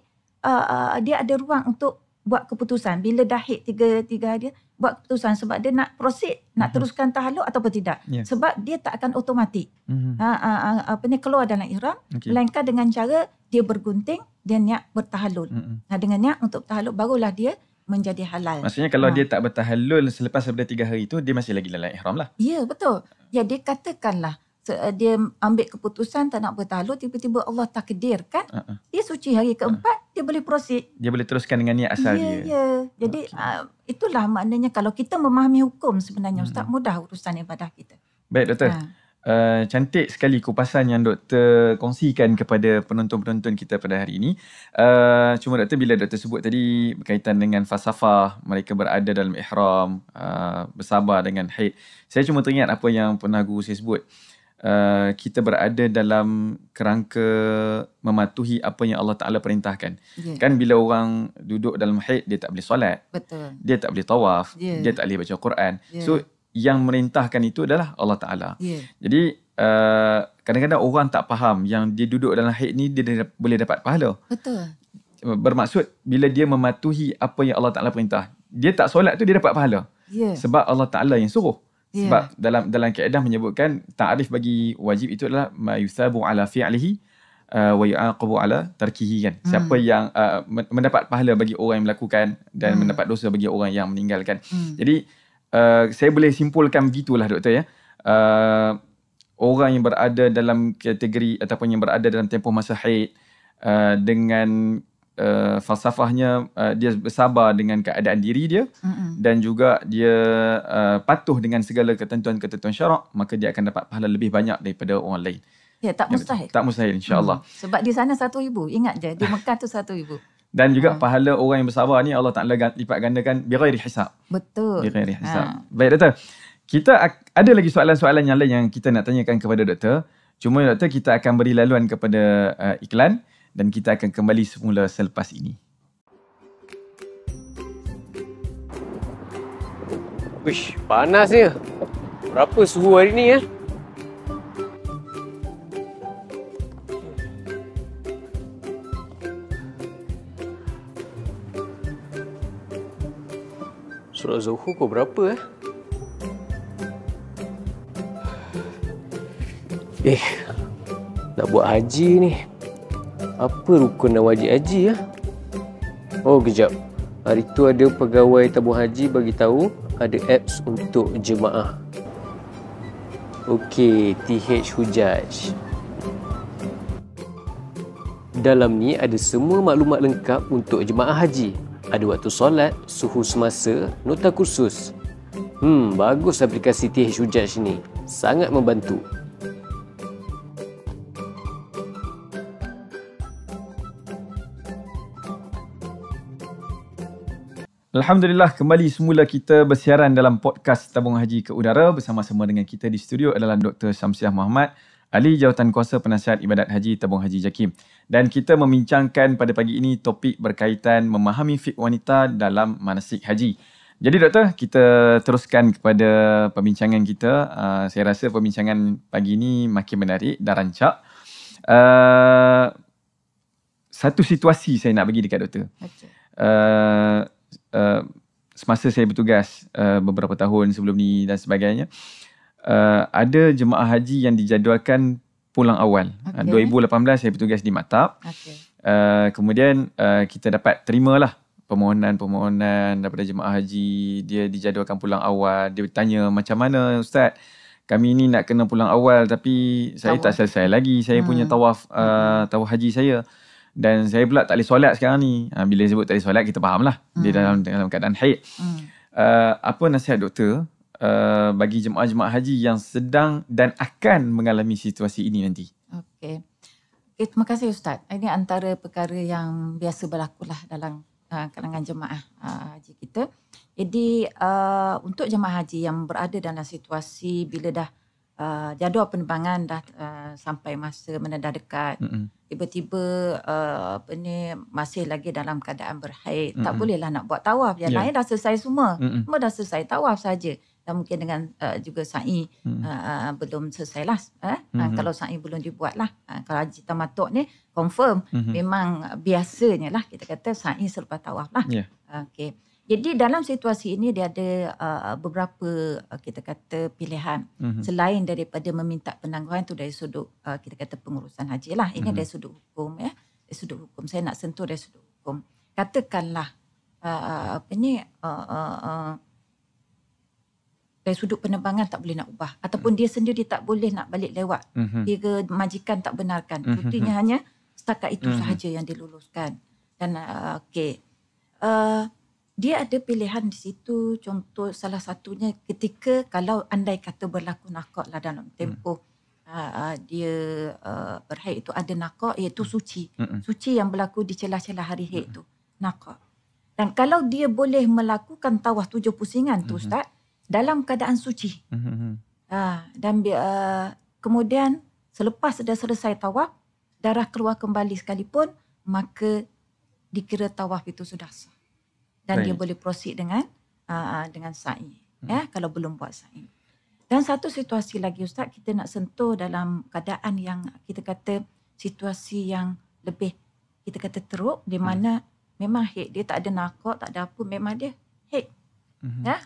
dia ada ruang untuk buat keputusan bila dah haid 3 hari, buat keputusan sebab dia nak proceed, nak teruskan tahallul ataupun tidak. Sebab dia tak akan automatik keluar dalam ihram, melainkan dengan cara dia bergunting, dia niat bertahallul. Dengan niat untuk tahallul barulah dia menjadi halal. Maksudnya kalau dia tak bertahallul selepas daripada 3 hari itu, dia masih lagi dalam ihram lah. Ya, betul. Jadi katakanlah dia ambil keputusan tak nak bertahallul, tiba-tiba Allah takdirkan dia suci hari keempat, dia boleh proceed. Dia boleh teruskan dengan niat asal dia. Ya. Jadi itulah maknanya kalau kita memahami hukum sebenarnya Ustaz, mudah urusan ibadah kita. Baik doktor. Cantik sekali kupasan yang doktor kongsikan kepada penonton-penonton kita pada hari ini. Cuma doktor, bila doktor sebut tadi berkaitan dengan falsafah mereka berada dalam ihram, bersabar dengan haid, saya cuma teringat apa yang pernah guru saya sebut. Kita berada dalam kerangka mematuhi apa yang Allah Ta'ala perintahkan. Kan bila orang duduk dalam haid, dia tak boleh solat. Betul. Dia tak boleh tawaf. Dia tak boleh baca Quran. So yang merintahkan itu adalah Allah Ta'ala. Jadi kadang-kadang orang tak faham yang dia duduk dalam haid ni dia boleh dapat pahala. Betul. Bermaksud bila dia mematuhi apa yang Allah Ta'ala perintah, dia tak solat tu dia dapat pahala. Sebab Allah Ta'ala yang suruh. Sebab dalam kaedah menyebutkan ta'rif bagi wajib itu adalah ma yusabu ala fi'lihi wa yu'aqabu ala tarkihi kan. Siapa yang mendapat pahala bagi orang yang melakukan dan mendapat dosa bagi orang yang meninggalkan. Jadi saya boleh simpulkan begitulah doktor ya. Orang yang berada dalam kategori ataupun yang berada dalam tempoh masa haid dengan falsafahnya dia bersabar dengan keadaan diri dia dan juga dia patuh dengan segala ketentuan-ketentuan syarak, maka dia akan dapat pahala lebih banyak daripada orang lain. Ya, tak mustahil. Tak mustahil insya-Allah. Sebab di sana 1,000. Ingat je, di Mekah tu 1,000. Dan juga pahala orang yang bersabar ni Allah Ta'ala lipat gandakan bighairi hisab. Betul. Bighairi hisab. Baik doktor. Kita ada lagi soalan-soalan yang lain yang kita nak tanyakan kepada doktor. Cuma doktor, kita akan beri laluan kepada iklan dan kita akan kembali semula selepas ini. Wish, panasnya. Berapa suhu hari ni ya? Solat Zuhur kau berapa nak buat haji ni. Apa rukun dan wajib haji Oh, kejap. Hari tu ada pegawai tabung haji bagi tahu ada apps untuk jemaah. Okey, TH Hujaj. Dalam ni ada semua maklumat lengkap untuk jemaah haji. Ada waktu solat, suhu semasa, nota kursus. Bagus aplikasi TH Hujaj ni. Sangat membantu. Alhamdulillah, kembali semula kita bersiaran dalam podcast Tabung Haji ke Udara. Bersama-sama dengan kita di studio adalah Dr. Syamsiah Muhammad, Ahli Jawatankuasa Penasihat Ibadat Haji Tabung Haji JAKIM. Dan kita membincangkan pada pagi ini topik berkaitan memahami fiqh wanita dalam manasik haji. Jadi doktor, kita teruskan kepada perbincangan kita. Saya rasa perbincangan pagi ini makin menarik dan rancak. Satu situasi saya nak bagi dekat doktor. Semasa saya bertugas beberapa tahun sebelum ni dan sebagainya, ada jemaah haji yang dijadualkan pulang awal. 2018 saya bertugas di Maktab. Kemudian kita dapat terimalah permohonan daripada jemaah haji. Dia dijadualkan pulang awal. Dia bertanya, macam mana Ustaz, kami ni nak kena pulang awal tapi saya tak selesai lagi saya punya tawaf haji saya. Dan saya pula tak boleh solat sekarang ni. Bila sebut tak boleh solat, kita faham lah. Dia dalam keadaan haid. Apa nasihat doktor bagi jemaah-jemaah haji yang sedang dan akan mengalami situasi ini nanti? Okey. Terima kasih Ustaz. Ini antara perkara yang biasa berlaku lah dalam kalangan jemaah haji kita. Jadi untuk jemaah haji yang berada dalam situasi bila dah jadual penerbangan dah sampai masa menedah dekat, tiba-tiba masih lagi dalam keadaan berhaid, tak bolehlah nak buat tawaf. Yang lain dah selesai semua. Semua dah selesai, tawaf saja. Dan mungkin dengan juga sa'i belum selesai lah. Kalau sa'i belum dibuat lah. Kalau haji tamatuk ni confirm memang biasanya lah kita kata sa'i selepas tawaf lah. Okay. Jadi dalam situasi ini dia ada beberapa kita kata pilihan selain daripada meminta penangguhan tu dari sudut kita kata pengurusan haji lah. Ini dari sudut hukum ya. Dari sudut hukum saya nak sentuh dari sudut hukum. Katakanlah dari sudut penerbangan tak boleh nak ubah ataupun dia sendiri tak boleh nak balik lewat. Dia majikan tak benarkan. Cutinya hanya setakat itu sahaja yang diluluskan. Dan dia ada pilihan di situ. Contoh salah satunya ketika kalau andai kata berlaku nakak lah dalam tempoh dia berhaid itu ada nakak, iaitu suci. Suci yang berlaku di celah-celah hari haid itu. Nakak. Dan kalau dia boleh melakukan tawaf 7 pusingan tu Ustaz, dalam keadaan suci. Dan kemudian selepas dah selesai tawaf, darah keluar kembali sekalipun, maka dikira tawaf itu sudah sah. Dan dia boleh proceed dengan sa'i. Ya, kalau belum buat sa'i. Dan satu situasi lagi Ustaz, kita nak sentuh dalam keadaan yang kita kata situasi yang lebih kita kata teruk, di mana memang haid dia tak ada nakak, tak ada apa, memang dia haid. Ya,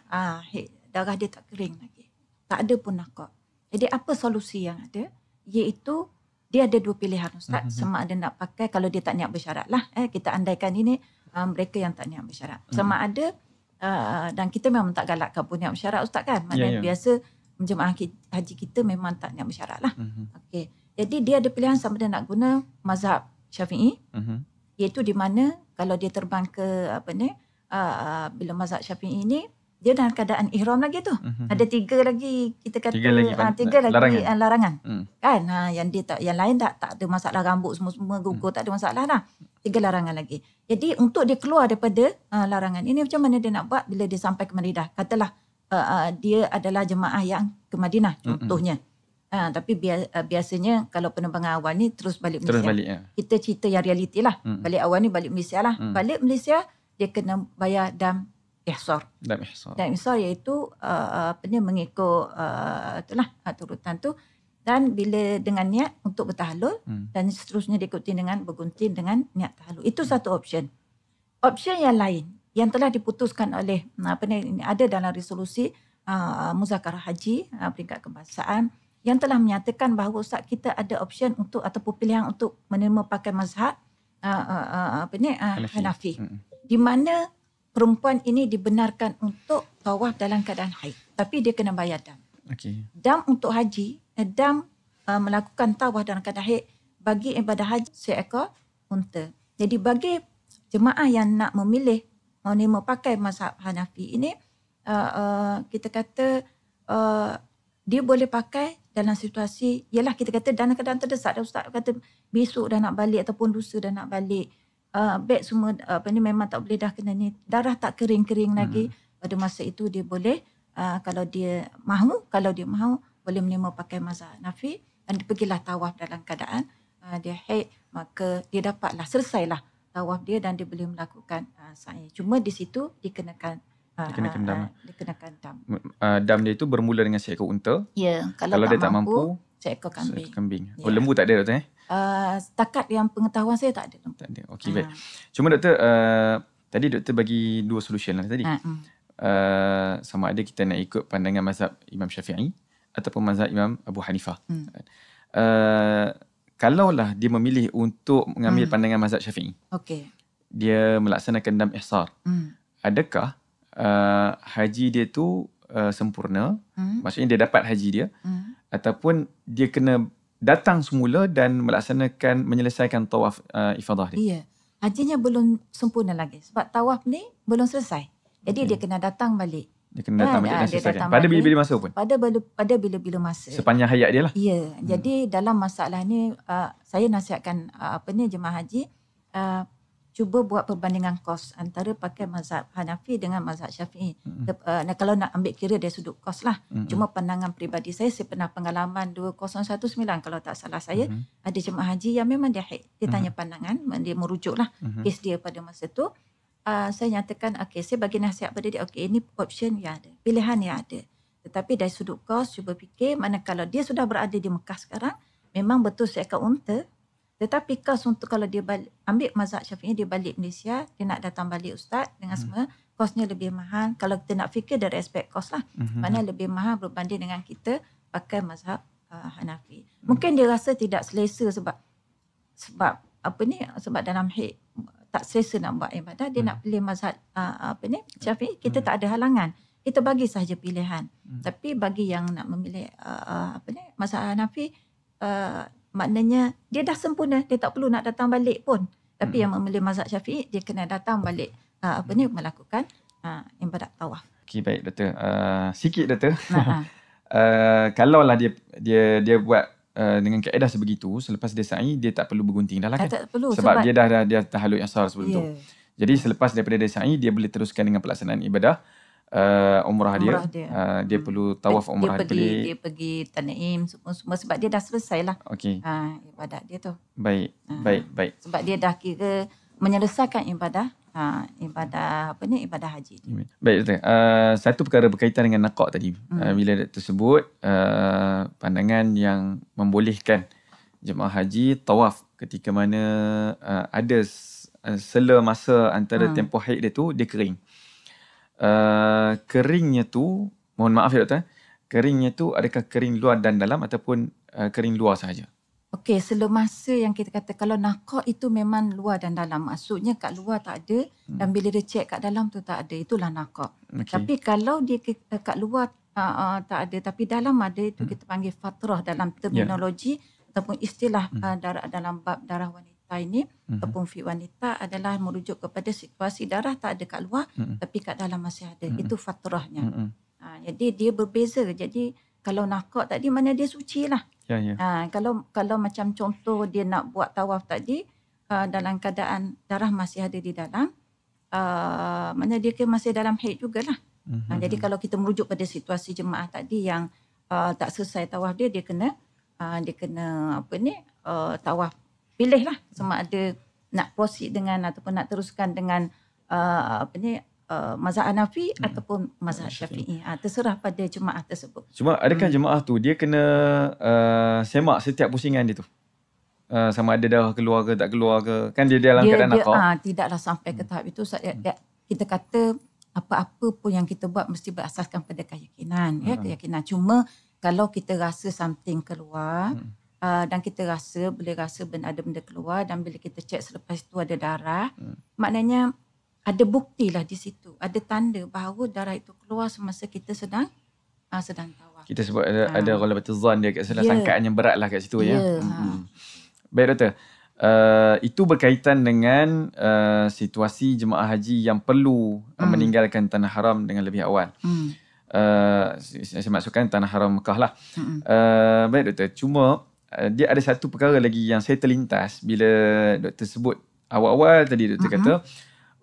haid. Darah dia tak kering lagi. Tak ada pun nakak. Jadi apa solusi yang ada? Iaitu dia ada 2 pilihan Ustaz. Sama ada nak pakai, kalau dia tak niat bersyarat lah. Kita andaikan ini mereka yang tak niat bersyarat. Sama ada, dan kita memang tak galakkan pun niat bersyarat Ustaz kan. Maknanya biasa jemaah haji kita memang tak niat bersyarat lah. Okay. Jadi dia ada pilihan sama ada nak guna mazhab Syafi'i. Iaitu di mana kalau dia terbang ke bila mazhab Syafi'i ini, dia dalam keadaan ihram lagi tu. Ada 3 lagi kita kata 3 lagi larangan. Kan? Yang dia tak, yang lain tak ada masalah, rambut semua gugur, tak ada masalah dah. 3 larangan lagi. Jadi untuk dia keluar daripada larangan ini, macam mana dia nak buat bila dia sampai ke Madinah? Katalah dia adalah jemaah yang ke Madinah contohnya. Tapi biasanya kalau penerbangan awal ni terus balik Malaysia. Kita cerita yang realiti lah. Balik awal ni balik Malaysia lah. Balik Malaysia dia kena bayar dam ihsar. Dam ihsar iaitu mengikut itulah turutan tu. Dan bila dengan niat untuk bertahalul dan seterusnya diikuti dengan bergunting dengan niat tahalul. Itu satu option. Option yang lain yang telah diputuskan oleh ada dalam resolusi Muzakarah Haji peringkat kebangsaan yang telah menyatakan bahawa Ustaz kita ada option untuk ataupun pilihan untuk menerima pakai mazhab Hanafi. Di mana perempuan ini dibenarkan untuk tawaf dalam keadaan haid, tapi dia kena bayar dam. Dam untuk haji, dam melakukan tawaf dalam keadaan haid bagi ibadah haji seekor unta. Jadi bagi jemaah yang nak memilih menerima pakai mazhab Hanafi ini, kita kata dia boleh pakai dalam situasi, ialah kita kata dalam keadaan terdesak. Ustaz kata besok dah nak balik ataupun lusa dah nak balik, beg semua memang tak boleh dah kena ni, darah tak kering-kering lagi. Pada masa itu dia boleh, kalau dia mahu boleh menerima pakai mazhab Hanafi dan dia pergilah tawaf dalam keadaan dia haid, maka dia dapatlah selesailah tawaf dia dan dia boleh melakukan sa'i. Cuma di situ dikenakan dam. Dam dia itu bermula dengan seekor unta. Ya, kalau dia tak mampu seekor kambing. Oh, lembu tak ada, doktor? Setakat yang pengetahuan saya tak ada lembu. Tak ada. Okey, baik. Cuma doktor, tadi doktor bagi dua solution lah tadi. Sama ada kita nak ikut pandangan mazhab Imam Syafi'i ataupun mazhab Imam Abu Hanifah. Kalaulah dia memilih untuk mengambil pandangan mazhab Syafi'i, dia melaksanakan dam ihsar, adakah haji dia tu sempurna, maksudnya dia dapat haji dia, ataupun dia kena datang semula dan menyelesaikan tawaf ifadah dia? Ya, hajinya belum sempurna lagi sebab tawaf ni belum selesai. Jadi dia kena datang balik. Dia kena datang balik dan selesaikan. Pada bila-bila masa pun? Pada bila-bila masa. Sepanjang hayat dia lah? Ya, jadi dalam masalah ni saya nasihatkan jemaah haji cuba buat perbandingan kos antara pakai mazhab Hanafi dengan mazhab Syafi'i. Kalau nak ambil kira dari sudut kos lah. Cuma pandangan peribadi saya pernah pengalaman 2019 kalau tak salah saya, ada jemaah haji yang memang dia haid. Dia tanya pandangan, dia merujuk lah kes dia pada masa tu. Saya nyatakan, saya bagi nasihat pada dia, ini option yang ada, pilihan yang ada. Tetapi dari sudut kos, cuba fikir, manakala dia sudah berada di Mekah sekarang, memang betul seekor unta. Tetapi kos untuk kalau dia ambil mazhab Syafi'i, dia balik Malaysia, dia nak datang balik Ustaz dengan semua, kosnya lebih mahal. Kalau kita nak fikir dari aspek kos lah, mana lebih mahal berbanding dengan kita pakai mazhab Hanafi. Mungkin dia rasa tidak selesa sebab dalam haid tak selesa nak buat ibadah, dia nak pilih mazhab Syafi'i, kita tak ada halangan. Kita bagi sahaja pilihan. Tapi bagi yang nak memilih mazhab Hanafi, maknanya dia dah sempurna, dia tak perlu nak datang balik pun. Tapi yang memilih mazhab Syafi'i, dia kena datang balik melakukan ibadat tawaf. Okey, baik doktor. Sikit doktor. Kalaulah dia buat dengan kaedah sebegitu, selepas dia sa'i, dia tak perlu bergunting dah lah kan? Tak perlu. Sebab dia dah tahalul ihsar sebelum tu. Jadi selepas daripada dia sa'i, dia boleh teruskan dengan pelaksanaan ibadah umrah dia. Dia perlu tawaf umrah dia pergi Tanaim semua sebab dia dah selesai lah ibadat dia tu. Baik. Sebab dia dah kira menyelesaikan ibadah haji. Baik doktor. Satu perkara berkaitan dengan naqaq tadi. Bila doktor sebut pandangan yang membolehkan jemaah haji tawaf ketika mana ada sela masa antara tempoh haid dia tu dia kering. Keringnya tu, mohon maaf ya doktor, keringnya tu adakah kering luar dan dalam ataupun kering luar sahaja? Okey, semasa yang kita kata kalau naqaq itu memang luar dan dalam. Maksudnya kat luar tak ada dan bila dia cek kat dalam tu tak ada. Itulah naqaq. Tapi kalau dia kat luar tak ada tapi dalam ada, itu kita panggil fatrah dalam terminologi ataupun istilah dalam bab darah wanita ini ataupun fi wanita adalah merujuk kepada situasi darah tak ada kat luar tapi kat dalam masih ada. Itu fatrahnya. Jadi dia berbeza. Jadi kalau naqaq tadi mana dia suci lah. Kalau macam contoh dia nak buat tawaf tadi dalam keadaan darah masih ada di dalam, mana dia masih dalam haid jugalah. Jadi kalau kita merujuk pada situasi jemaah tadi yang tak selesai tawaf dia kena tawaf. Pilihlah sama ada nak proceed dengan ataupun nak teruskan dengan mazhab Hanafi ataupun mazhab Syafi'i. Terserah pada jemaah tersebut. Cuma adakah jemaah tu dia kena semak setiap pusingan dia tu? Sama ada dah keluar ke tak keluar ke? Kan dia dalam keadaan naqaq. Tidaklah sampai ke tahap itu. kita kata apa-apa pun yang kita buat mesti berasaskan pada keyakinan. Keyakinan. Cuma kalau kita rasa something keluar dan kita boleh rasa ada benda keluar, dan bila kita cek selepas itu ada darah, maknanya ada bukti lah di situ. Ada tanda bahawa darah itu keluar semasa kita sedang tawaf. Kita sebut ada ghalabatul zan dia kat sana, sangkaan yang berat lah kat situ ya. Baik doktor. Itu berkaitan dengan situasi jemaah haji yang perlu meninggalkan tanah haram dengan lebih awal. Saya maksudkan tanah haram Mekah lah. Baik doktor, cuma dia ada satu perkara lagi yang saya terlintas bila doktor sebut awal-awal tadi. Doktor kata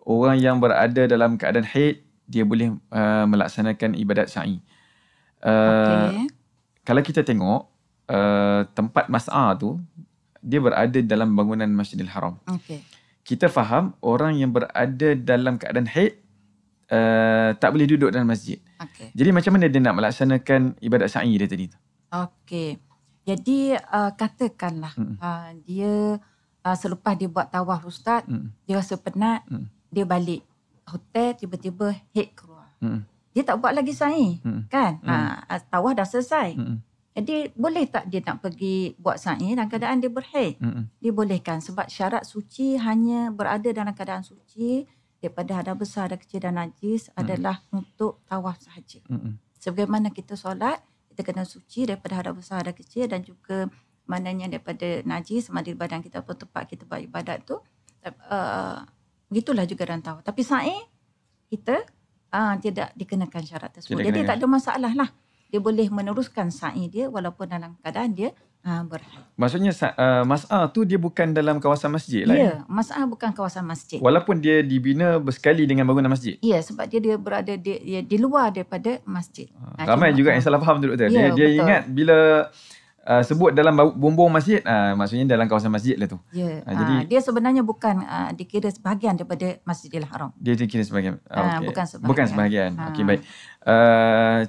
orang yang berada dalam keadaan haid dia boleh melaksanakan ibadat sa'i. Kalau kita tengok tempat mas'ah tu, dia berada dalam bangunan Masjidil Haram. Kita faham orang yang berada dalam keadaan haid tak boleh duduk dalam masjid. Jadi macam mana dia nak melaksanakan ibadat sa'i dia tadi tu? Jadi katakanlah dia selepas dia buat tawaf Ustaz, dia rasa penat, dia balik hotel, tiba-tiba haid keluar. Dia tak buat lagi sa'i, kan? Tawaf dah selesai. Jadi boleh tak dia nak pergi buat sa'i dalam keadaan dia berhaid? Dibolehkan, sebab syarat suci hanya berada dalam keadaan suci daripada hadas besar, hadas kecil dan najis adalah untuk tawaf sahaja. Sebagaimana kita solat, kita kena suci daripada hadas besar, hadas kecil dan juga maknanya daripada najis, mandi badan kita atau tempat kita buat ibadat tu. Begitulah juga dalam tawaf. Tapi sa'i kita tidak dikenakan syarat tersebut. Jadi tak ada masalah lah. Dia boleh meneruskan sa'i dia walaupun dalam keadaan dia berhaid. Maksudnya mas'ah tu dia bukan dalam kawasan masjid lah. Ya, mas'ah bukan kawasan masjid. Walaupun dia dibina bersekali dengan bangunan masjid. Ya, sebab dia berada di luar daripada masjid. Ramai juga yang salah faham tu doktor. Dia ingat bila sebut dalam bumbung masjid, maksudnya dalam kawasan masjid lah tu. Jadi dia sebenarnya bukan dikira sebahagian daripada Masjidil Haram. Dia dikira sebahagian. Bukan sebahagian. Okey, baik.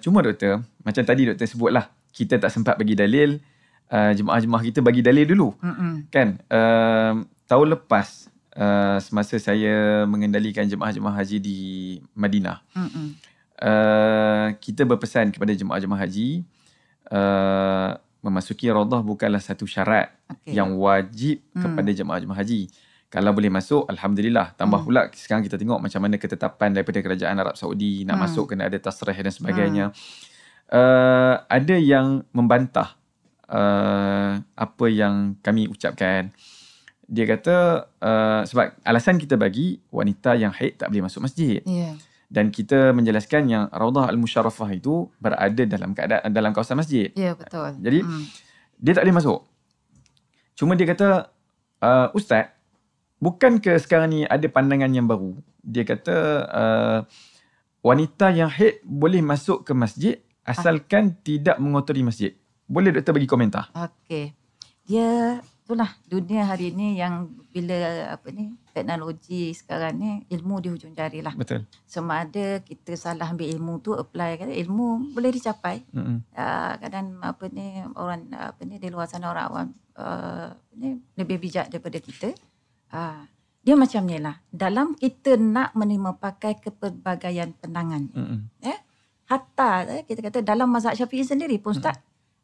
Cuma doktor, macam tadi doktor sebutlah, kita tak sempat bagi dalil, jemaah-jemaah kita bagi dalil dulu. Kan? Tahun lepas semasa saya mengendalikan jemaah-jemaah haji di Madinah, kita berpesan kepada jemaah-jemaah haji, memasuki Raudah bukanlah satu syarat yang wajib kepada jemaah-jemaah haji. Kalau boleh masuk, Alhamdulillah. Tambah pula sekarang kita tengok macam mana ketetapan daripada kerajaan Arab Saudi, nak masuk kena ada tasrih dan sebagainya. Ada yang membantah apa yang kami ucapkan. Dia kata sebab alasan kita bagi wanita yang haid tak boleh masuk masjid. Dan kita menjelaskan yang Raudah Al-Musharrafah itu berada dalam keadaan dalam kawasan masjid. Ya, betul. Jadi dia tak boleh masuk. Cuma dia kata, Ustaz, bukankah sekarang ni ada pandangan yang baru? Dia kata wanita yang haid boleh masuk ke masjid asalkan tidak mengotori masjid. Boleh doktor bagi komentar? Okey. Dia itulah dunia hari ini yang bila teknologi sekarang ni, ilmu di hujung jari lah. Betul. Sama ada kita salah ambil ilmu tu, apply kan, ilmu boleh dicapai. Kadang orang di luar sana orang awam lebih bijak daripada kita. Dia macam ni lah. Dalam kita nak menerima pakai kepelbagaian pandangan. Hatta kita kata dalam mazhab Syafi'i sendiri pun Ustaz,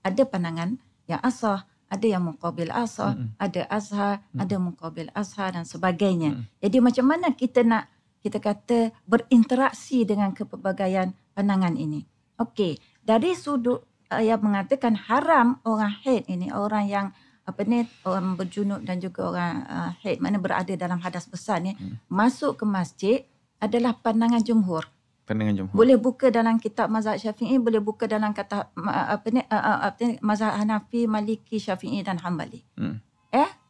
ada pandangan yang asah, ada yang muqabil asah, ada azhar, ada muqabil azhar dan sebagainya. Jadi macam mana kita nak, kita kata, berinteraksi dengan kepelbagaian pandangan ini? Okey, dari sudut yang mengatakan haram orang haid ini, orang yang orang berjunub dan juga orang haid, mana berada dalam hadas besar ni, masuk ke masjid adalah pandangan jumhur. Boleh buka dalam kitab mazhab Syafi'i, boleh buka dalam kata mazhab Hanafi, Maliki, Syafi'i dan Hambali.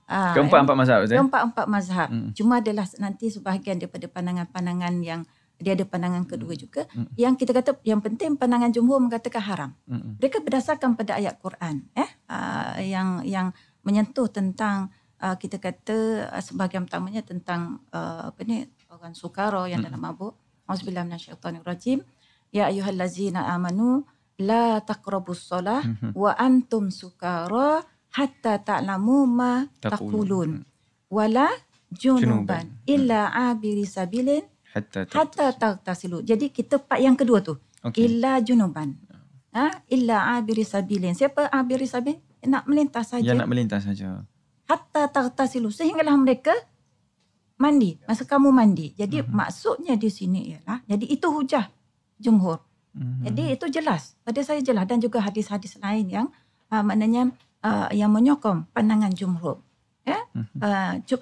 Keempat-empat mazhab betul? Keempat-empat mazhab. Cuma adalah nanti sebahagian daripada pandangan-pandangan yang dia ada pandangan kedua juga. Yang kita kata yang penting pandangan jumhur mengatakan haram. Mereka berdasarkan pada ayat Quran yang menyentuh tentang kita kata sebahagian utamanya tentang orang sukara yang dalam mabuk. Auzubillahi minasyaitonirrajim. Ya ayyuhallazina amanu la taqrabus shalah wa antum sukara hatta ta'lamu ma taqulun wala junuban illa abiri sabilin Hatta taghtasilu. Jadi kita part yang kedua tu. Illa junuban. Illa abiri sabilin. Siapa abiri sabil? Nak melintas saja. Yang nak melintas saja. Hatta taghtasilu. Sehinggalah mereka mandi. Masa kamu mandi. Jadi maksudnya di sini ialah, jadi itu hujah jumhur. Jadi itu jelas. Pada saya jelas. Dan juga hadis-hadis lain yang maknanya yang menyokong pandangan jumhur.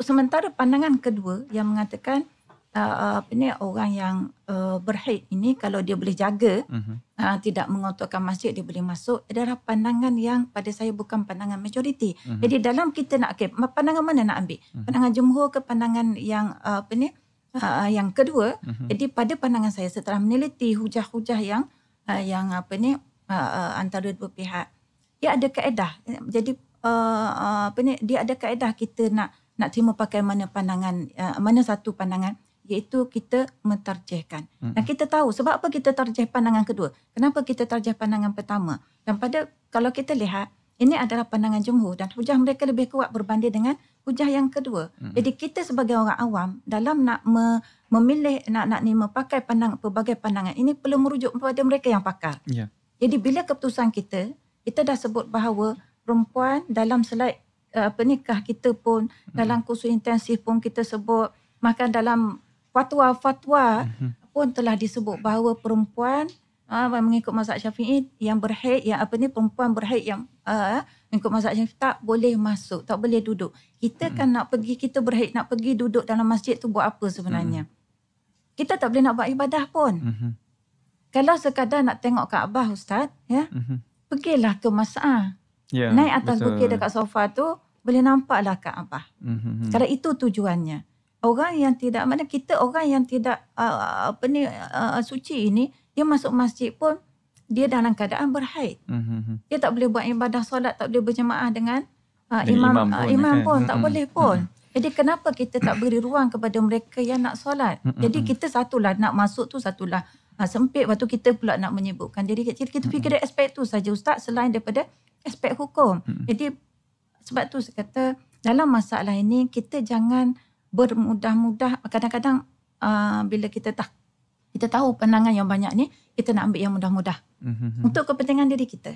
Sementara pandangan kedua yang mengatakan orang yang berhaid ini kalau dia boleh jaga, tidak mengotorkan masjid, dia boleh masuk, adalah pandangan yang pada saya bukan pandangan majoriti. Jadi dalam kita nak pandangan mana nak ambil? Pandangan jumhur ke pandangan yang yang kedua? Jadi pada pandangan saya setelah meneliti hujah-hujah yang antara dua pihak, dia ada kaedah. Jadi dia ada kaedah kita nak terima pakai mana pandangan, mana satu pandangan, iaitu kita mentarjihkan. Dan kita tahu sebab apa kita tarjih pandangan kedua. Kenapa kita tarjih pandangan pertama? Dan kalau kita lihat, ini adalah pandangan jumhur dan hujah mereka lebih kuat berbanding dengan hujah yang kedua. Jadi kita sebagai orang awam dalam nak memilih, nak memakai pelbagai pandangan ini perlu merujuk kepada mereka yang pakar. Jadi bila keputusan kita dah sebut bahawa perempuan dalam slide pernikah kita pun, dalam kursus intensif pun kita sebut, maka dalam fatwa-fatwa pun telah disebut bahawa perempuan mengikut mazhab Syafi'i yang berhaid, perempuan berhaid yang mengikut mazhab Syafi'i tak boleh masuk, tak boleh duduk. Kita kan nak pergi, kita berhaid nak pergi duduk dalam masjid tu buat apa sebenarnya? Kita tak boleh nak buat ibadah pun. Kalau sekadar nak tengok Kaabah, Ustaz, pergilah ke Mas'ah. Naik atas bukit dekat sofa tu, boleh nampaklah Kaabah. Kalau itu tujuannya. Orang yang tidak, orang yang tidak suci ini, dia masuk masjid pun dia dalam keadaan berhaid. Dia tak boleh buat ibadah solat, tak boleh berjemaah dengan imam pun tak boleh pun. Jadi kenapa kita tak beri ruang kepada mereka yang nak solat? Jadi kita satulah nak masuk tu, satulah sempit, lepas tu kita pula nak menyebutkan. Jadi kita fikir dari aspek tu saja, Ustaz, selain daripada aspek hukum. Jadi sebab tu saya kata dalam masalah ini kita jangan bermudah-mudah. Kadang-kadang bila kita tahu pandangan yang banyak ni, kita nak ambil yang mudah-mudah untuk kepentingan diri kita.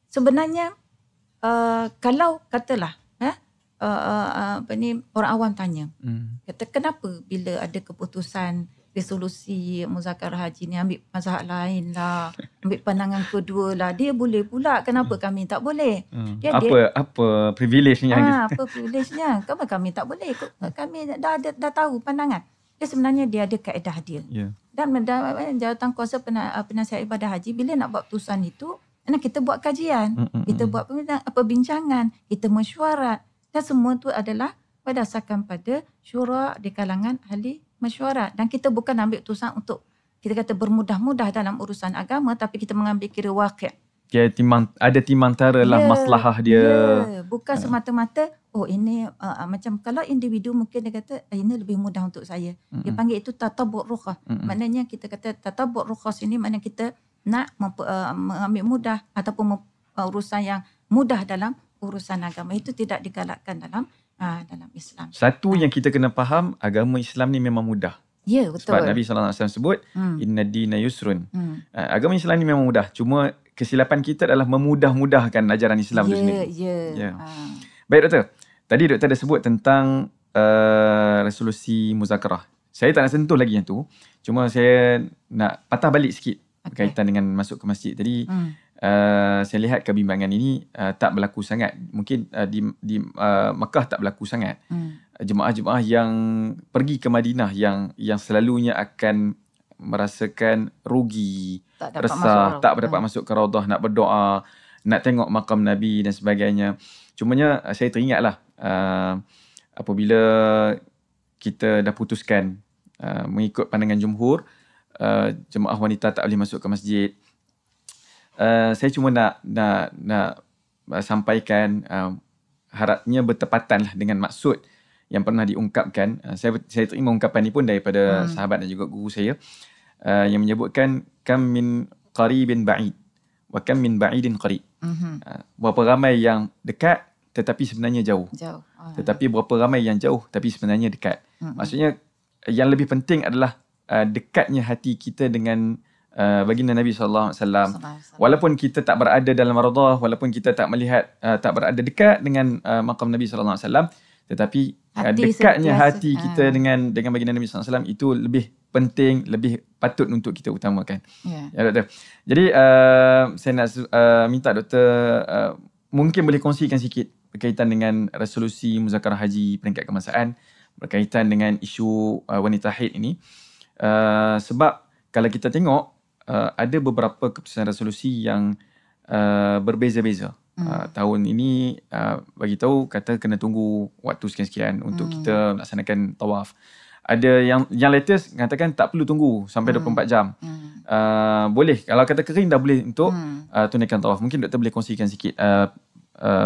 Sebenarnya kalau katalah orang awam tanya, kata kenapa bila ada keputusan resolusi muzakarah haji ni ambil mazhab lain lah, ambil pandangan kedua lah, dia boleh pula, kenapa kami tak boleh? Apa privilege-nya? Apa privilege-nya? Kenapa kami tak boleh? Kami dah tahu pandangan. Dia sebenarnya dia ada kaedah dia. Dan jawatan kuasa penasihat ibadah haji, bila nak buat keputusan itu, kita buat kajian, kita buat perbincangan, kita mesyuarat, dan semua itu adalah berdasarkan pada syura di kalangan ahli mesyuarat. Dan kita bukan ambil keputusan untuk kita kata bermudah-mudah dalam urusan agama, tapi kita mengambil kira waqi'. Ada timbang tara lah maslahah dia. Bukan semata-mata ini macam kalau individu mungkin dia kata ini lebih mudah untuk saya. Dia panggil itu tatabbu' rukhas. Maknanya kita kata tatabbu' rukhas ini maknanya kita nak mengambil mudah ataupun urusan yang mudah dalam urusan agama. Itu tidak digalakkan dalam Islam. Satu yang kita kena faham, agama Islam ni memang mudah. Ya, betul. Sebab Nabi SAW sebut, inna dina yusrun. Agama Islam ni memang mudah. Cuma kesilapan kita adalah memudah-mudahkan ajaran Islam itu sendiri. Baik, Doktor. Tadi Doktor ada sebut tentang resolusi muzakarah. Saya tak nak sentuh lagi yang tu. Cuma saya nak patah balik sikit berkaitan dengan masuk ke masjid. Tadi saya lihat kebimbangan ini tak berlaku sangat. Mungkin di Mekah tak berlaku sangat. Jemaah-jemaah yang pergi ke Madinah yang selalunya akan merasakan rugi, resah, tak dapat masuk ke Raudah, nak berdoa, nak tengok makam Nabi dan sebagainya. Cumanya saya teringatlah apabila kita dah putuskan mengikut pandangan jumhur, jemaah wanita tak boleh masuk ke masjid. Saya cuma nak sampaikan harapnya bertepatan lah dengan maksud yang pernah diungkapkan. Saya terima ungkapan ini pun daripada sahabat dan juga guru saya yang menyebutkan kam min qaribin ba'id wa kam min ba'idin qarib. Berapa ramai yang dekat tetapi sebenarnya jauh. Tetapi berapa ramai yang jauh tapi sebenarnya dekat. Maksudnya yang lebih penting adalah dekatnya hati kita dengan baginda Nabi SAW. Walaupun kita tak berada dalam Rawdah, walaupun kita tak melihat, tak berada dekat dengan maqam Nabi SAW, tetapi dekatnya hati kita dengan baginda Nabi SAW itu lebih penting, lebih patut untuk kita utamakan. Ya Doktor. Jadi saya nak minta Doktor mungkin boleh kongsikan sikit berkaitan dengan resolusi muzakarah haji peringkat kebangsaan berkaitan dengan isu wanita haid ini. Sebab kalau kita tengok ada beberapa keputusan resolusi yang berbeza-beza. Tahun ini bagi tahu kata kena tunggu waktu sekian-sekian untuk kita melaksanakan tawaf. Ada yang latest katakan tak perlu tunggu sampai 24 jam. Boleh kalau kata kering dah boleh untuk tunaikan tawaf. Mungkin Doktor boleh kongsikan sikit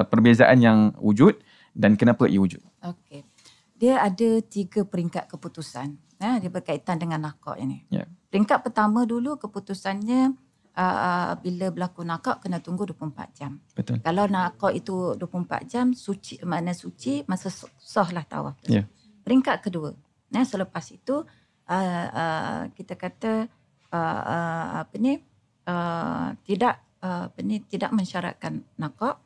perbezaan yang wujud dan kenapa ia wujud. Okey. Dia ada 3 peringkat keputusan. Dia berkaitan dengan nakak ini. Peringkat pertama dulu keputusannya bila berlaku nakak kena tunggu 24 jam. Betul. Kalau nakak itu 24 jam, suci, makna suci, masa sahlah tawaf. Peringkat kedua. Selepas itu kita kata tidak mensyaratkan nakak,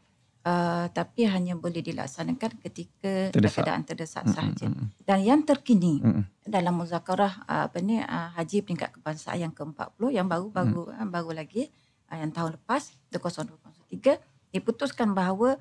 tapi hanya boleh dilaksanakan ketika keadaan terdesak sahaja. Dan yang terkini dalam muzakarah haji peringkat kebangsaan yang ke-40 yang baru lagi yang tahun lepas 2023 diputuskan bahawa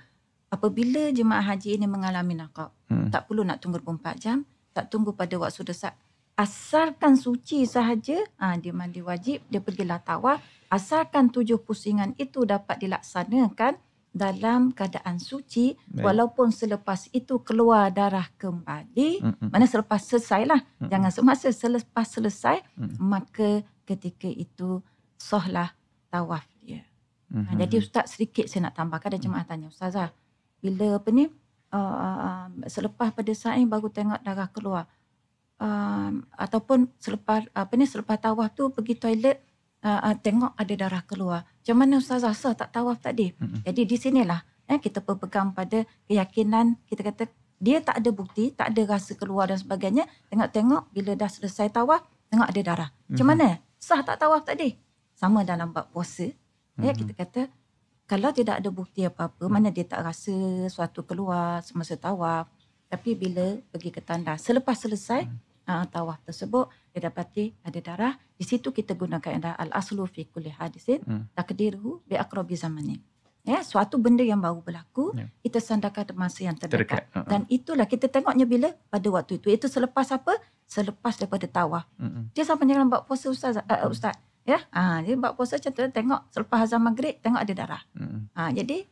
apabila jemaah haji ini mengalami nakak, tak perlu nak tunggu 24 jam, tak tunggu pada waktu desak, asalkan suci sahaja, dia mandi wajib, dia pergilah tawaf, asalkan 7 pusingan itu dapat dilaksanakan dalam keadaan suci. Walaupun selepas itu keluar darah kembali, mana selepas selesai lah, jangan semasa selepas selesai, maka ketika itu sahlah tawaf dia. Jadi Ustaz sedikit saya nak tambahkan, ada jemaah tanya, Ustazah, bila selepas pada saat ini baru tengok darah keluar, ataupun selepas tawaf tu pergi toilet, tengok ada darah keluar, macam mana Ustazah, sah tak tawaf tadi? Jadi di sinilah kita berpegang pada keyakinan, kita kata dia tak ada bukti, tak ada rasa keluar dan sebagainya, tengok bila dah selesai tawaf, tengok ada darah, macam mana, sah tak tawaf tadi? Sama dalam bab puasa, kita kata kalau tidak ada bukti apa-apa, mana dia tak rasa suatu keluar semasa tawaf, tapi bila pergi ke tandas selepas selesai tawaf tersebut, dia dapati ada darah, di situ kita gunakan al-aslu fi kulli hadisin takdiruhu bi aqrabi zamanin. Suatu benda yang baru berlaku, kita sandarkan masa yang terdekat. Dan itulah kita tengoknya bila pada waktu itu. Itu selepas apa? Selepas daripada tawaf. Dia sama dalam bab puasa Ustaz. Dia bab puasa macam tu, tengok selepas azan maghrib, tengok ada darah. Jadi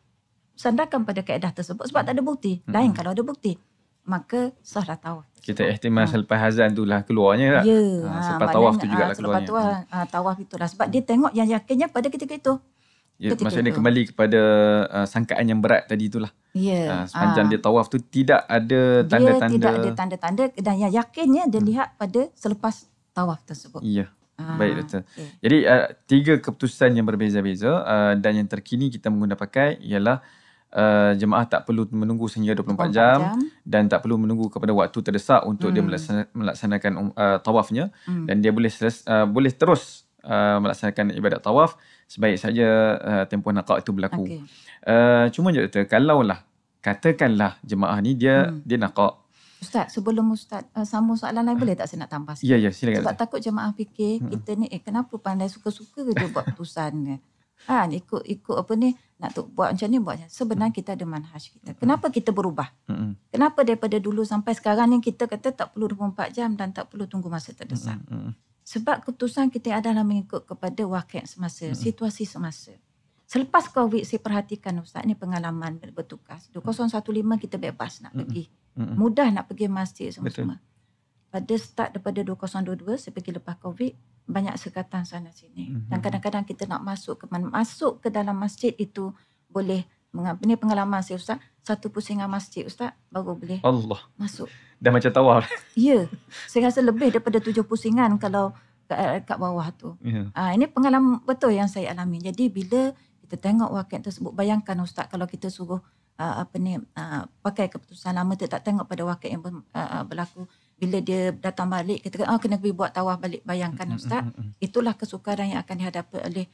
sandarkan pada kaedah tersebut sebab tak ada bukti. Lain kalau ada bukti, maka sahlah tawaf. Kita ihtimal selepas azan tu lah keluarnya. Selepas tawaf tu juga lah keluarnya. Selepas tawaf itulah. Sebab dia tengok yang yakinnya pada ketika itu. Maksudnya kembali kepada sangkaan yang berat tadi itulah. Sepanjang dia tawaf tu tidak ada tanda-tanda. Dia tidak ada tanda-tanda, dan yang yakinnya dia lihat pada selepas tawaf tersebut. Baik Doktor. Jadi 3 keputusan yang berbeza-beza, dan yang terkini kita menggunakan pakai ialah jemaah tak perlu menunggu sehingga 24 jam dan tak perlu menunggu kepada waktu terdesak untuk dia melaksanakan tawafnya, dan dia boleh terus melaksanakan ibadat tawaf sebaik saja tempoh nakak itu berlaku. Cuma je Doktor, kalaulah katakanlah jemaah ni dia nakak. Ustaz, sebelum Ustaz sambung soalan lain, boleh tak saya nak tambah sikit? Ya, silakan. Sebab takut jemaah fikir kita ni kenapa pandai suka-suka je buat keputusan ni. Ikut apa ni, nak buat macam ni, buat macam ni. Sebenarnya kita ada manhaj kita. Kenapa kita berubah? Kenapa daripada dulu sampai sekarang ni kita kata tak perlu 24 jam dan tak perlu tunggu masa terdesak? Sebab keputusan kita adalah mengikut kepada wakil semasa, situasi semasa. Selepas COVID, saya perhatikan Ustaz, ni pengalaman bertugas. 2015 kita bebas nak pergi. Mudah nak pergi masjid semua-semua. Pada start daripada 2022, saya pergi lepas COVID, banyak sekatan sana sini. Dan kadang-kadang kita nak masuk ke dalam masjid itu boleh, ini pengalaman saya Ustaz, 1 pusingan masjid Ustaz baru boleh masuk. Dah macam tawaf. Ya, saya rasa lebih daripada 7 pusingan kalau kat bawah tu. Ini pengalaman betul yang saya alami. Jadi bila kita tengok wakil tersebut, bayangkan Ustaz kalau kita suruh pakai keputusan lama tu, tak tengok pada wakil yang berlaku. bila dia datang balik, kita kata, kena pergi buat tawaf balik. Bayangkan Ustaz, itulah kesukaran yang akan dihadapi oleh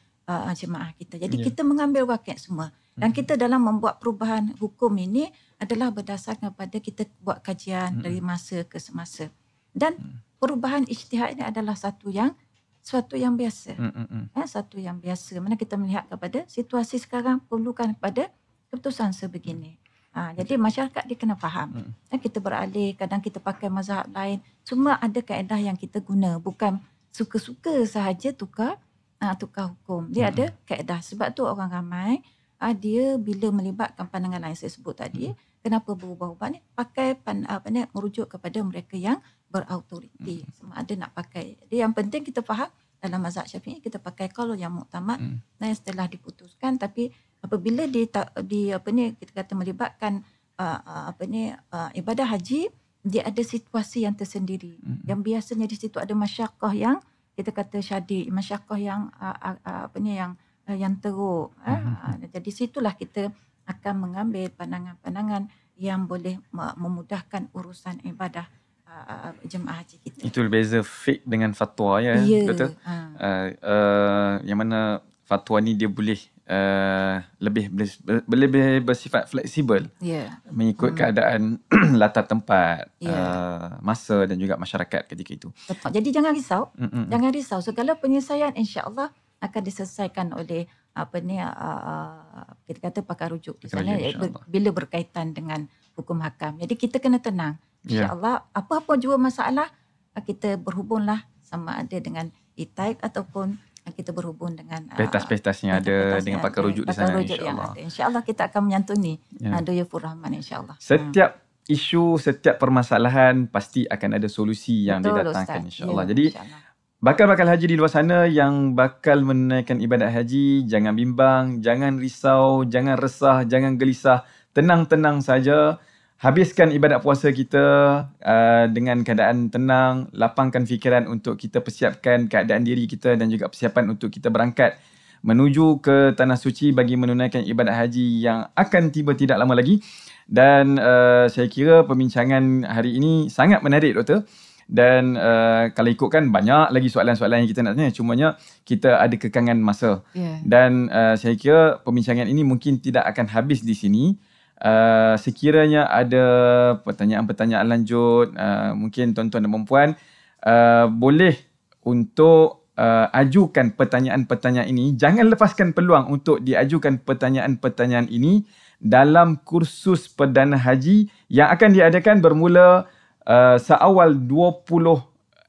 jemaah kita. Jadi kita mengambil wakil semua. Dan kita dalam membuat perubahan hukum ini adalah berdasarkan pada kita buat kajian dari masa ke semasa. Dan perubahan ijtihad ini adalah suatu yang biasa. Satu yang biasa. Mana kita melihat kepada situasi sekarang perlukan kepada keputusan sebegini. Jadi masyarakat dia kena faham. Kita beralih, kadang kita pakai mazhab lain. Semua ada kaedah yang kita guna. Bukan suka-suka sahaja tukar hukum. Dia ada kaedah. Sebab tu orang ramai, dia bila melibatkan pandangan lain saya sebut tadi, kenapa berubah-ubah ni? Pakai merujuk kepada mereka yang berautoriti. Semua ada nak pakai. Jadi yang penting kita faham dalam mazhab Syafi'i kita pakai qaul yang muktamad setelah diputuskan, tapi apabila kita kata melibatkan ibadah haji, dia ada situasi yang tersendiri. Yang biasanya di situ ada masyaqqah yang kita kata syadid, masyaqqah yang yang teruk. Jadi situlah kita akan mengambil pandangan-pandangan yang boleh memudahkan urusan ibadah jemaah haji kita. Itu beza fiqh dengan fatwa ya, betul? Yang mana fatwa ni dia boleh lebih bersifat fleksibel, mengikut keadaan latar tempat, masa dan juga masyarakat ketika itu. Betul. Jadi jangan risau, jangan risau. Segala penyelesaian insya-Allah akan diselesaikan oleh kita kata pakar rujuk di sana bila berkaitan dengan hukum hakam. Jadi kita kena tenang. InsyaAllah apa-apa jua masalah kita berhubunglah sama ada dengan e-type ataupun kita berhubung dengan pehtas-pehtas yang ada dengan pakar rujuk di sana, insyaAllah. InsyaAllah kita akan menyantuni Dayufur Rahman, insyaAllah. Setiap isu, setiap permasalahan pasti akan ada solusi yang didatangkan, insyaAllah. Jadi bakal-bakal haji di luar sana yang bakal menunaikan ibadat haji, jangan bimbang, jangan risau, jangan resah, jangan gelisah. Tenang-tenang saja. Habiskan ibadat puasa kita dengan keadaan tenang, lapangkan fikiran untuk kita persiapkan keadaan diri kita dan juga persiapan untuk kita berangkat menuju ke Tanah Suci bagi menunaikan ibadat haji yang akan tiba tidak lama lagi. Dan saya kira perbincangan hari ini sangat menarik, Doktor. Dan kalau ikutkan banyak lagi soalan-soalan yang kita nak tanya, cumanya kita ada kekangan masa. Dan saya kira perbincangan ini mungkin tidak akan habis di sini. Sekiranya ada pertanyaan-pertanyaan lanjut, mungkin tuan-tuan dan puan boleh untuk ajukan pertanyaan-pertanyaan ini. Jangan lepaskan peluang untuk diajukan pertanyaan-pertanyaan ini dalam kursus Perdana Haji yang akan diadakan bermula seawal 20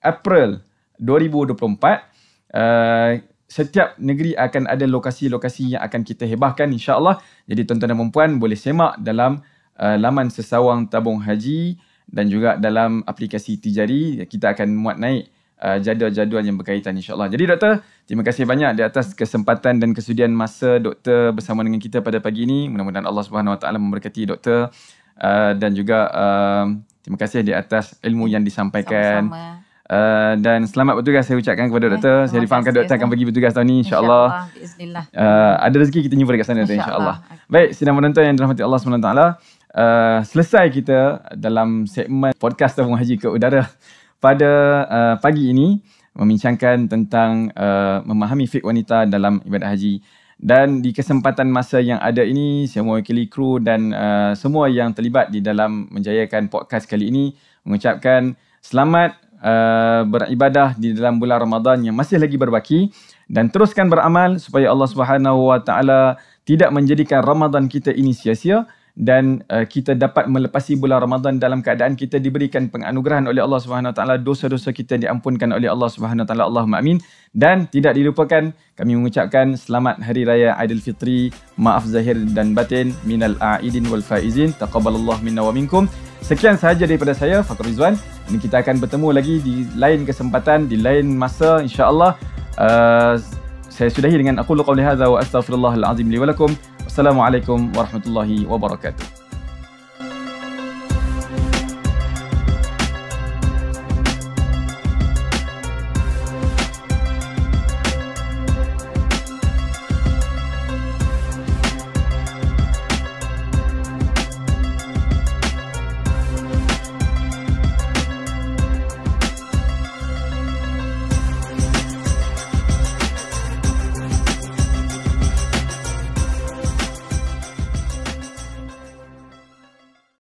April 2024. Setiap negeri akan ada lokasi-lokasi yang akan kita hebahkan, insya-Allah. Jadi tuan-tuan dan puan boleh semak dalam laman Sesawang Tabung Haji dan juga dalam aplikasi Tijari. Kita akan muat naik jadual-jadual yang berkaitan, insya-Allah. Jadi Doktor, terima kasih banyak di atas kesempatan dan kesudian masa Doktor bersama dengan kita pada pagi ini. Mudah-mudahan Allah Subhanahu Wa Taala memberkati Doktor dan juga terima kasih di atas ilmu yang disampaikan. Sama-sama. Dan selamat bertugas saya ucapkan kepada Doktor. Saya difahamkan Doktor akan pergi bertugas tahun ini, insya-Allah. Bismillah. Ada rezeki kita jumpa dekat sana, insya-Allah. Baik, sidang penonton yang dirahmati Allah SWT. Selesai kita dalam segmen podcast Tabung Haji ke Udara pada pagi ini membincangkan tentang memahami fiqh wanita dalam ibadat haji. Dan di kesempatan masa yang ada ini, saya mewakili kru dan semua yang terlibat di dalam menjayakan podcast kali ini mengucapkan selamat beribadah di dalam bulan Ramadan yang masih lagi berbaki, dan teruskan beramal supaya Allah Subhanahu Wa Taala tidak menjadikan Ramadan kita ini sia-sia, dan kita dapat melepasi bulan Ramadan dalam keadaan kita diberikan penganugerahan oleh Allah Subhanahu Wa Taala, dosa-dosa kita diampunkan oleh Allah Subhanahu Wa Taala. Allahumma amin. Dan tidak dilupakan kami mengucapkan selamat Hari Raya Aidilfitri, maaf zahir dan batin, minal a'idin wal faizin, taqabbalallahu minna wa minkum. Sekian sahaja daripada saya, Fakhur Rizwan. Dan kita akan bertemu lagi di lain kesempatan, di lain masa, insya-Allah. Saya sudahi dengan aqulu qawli hadza wa astaghfirullahal azim li wa lakum. Wassalamualaikum warahmatullahi wabarakatuh.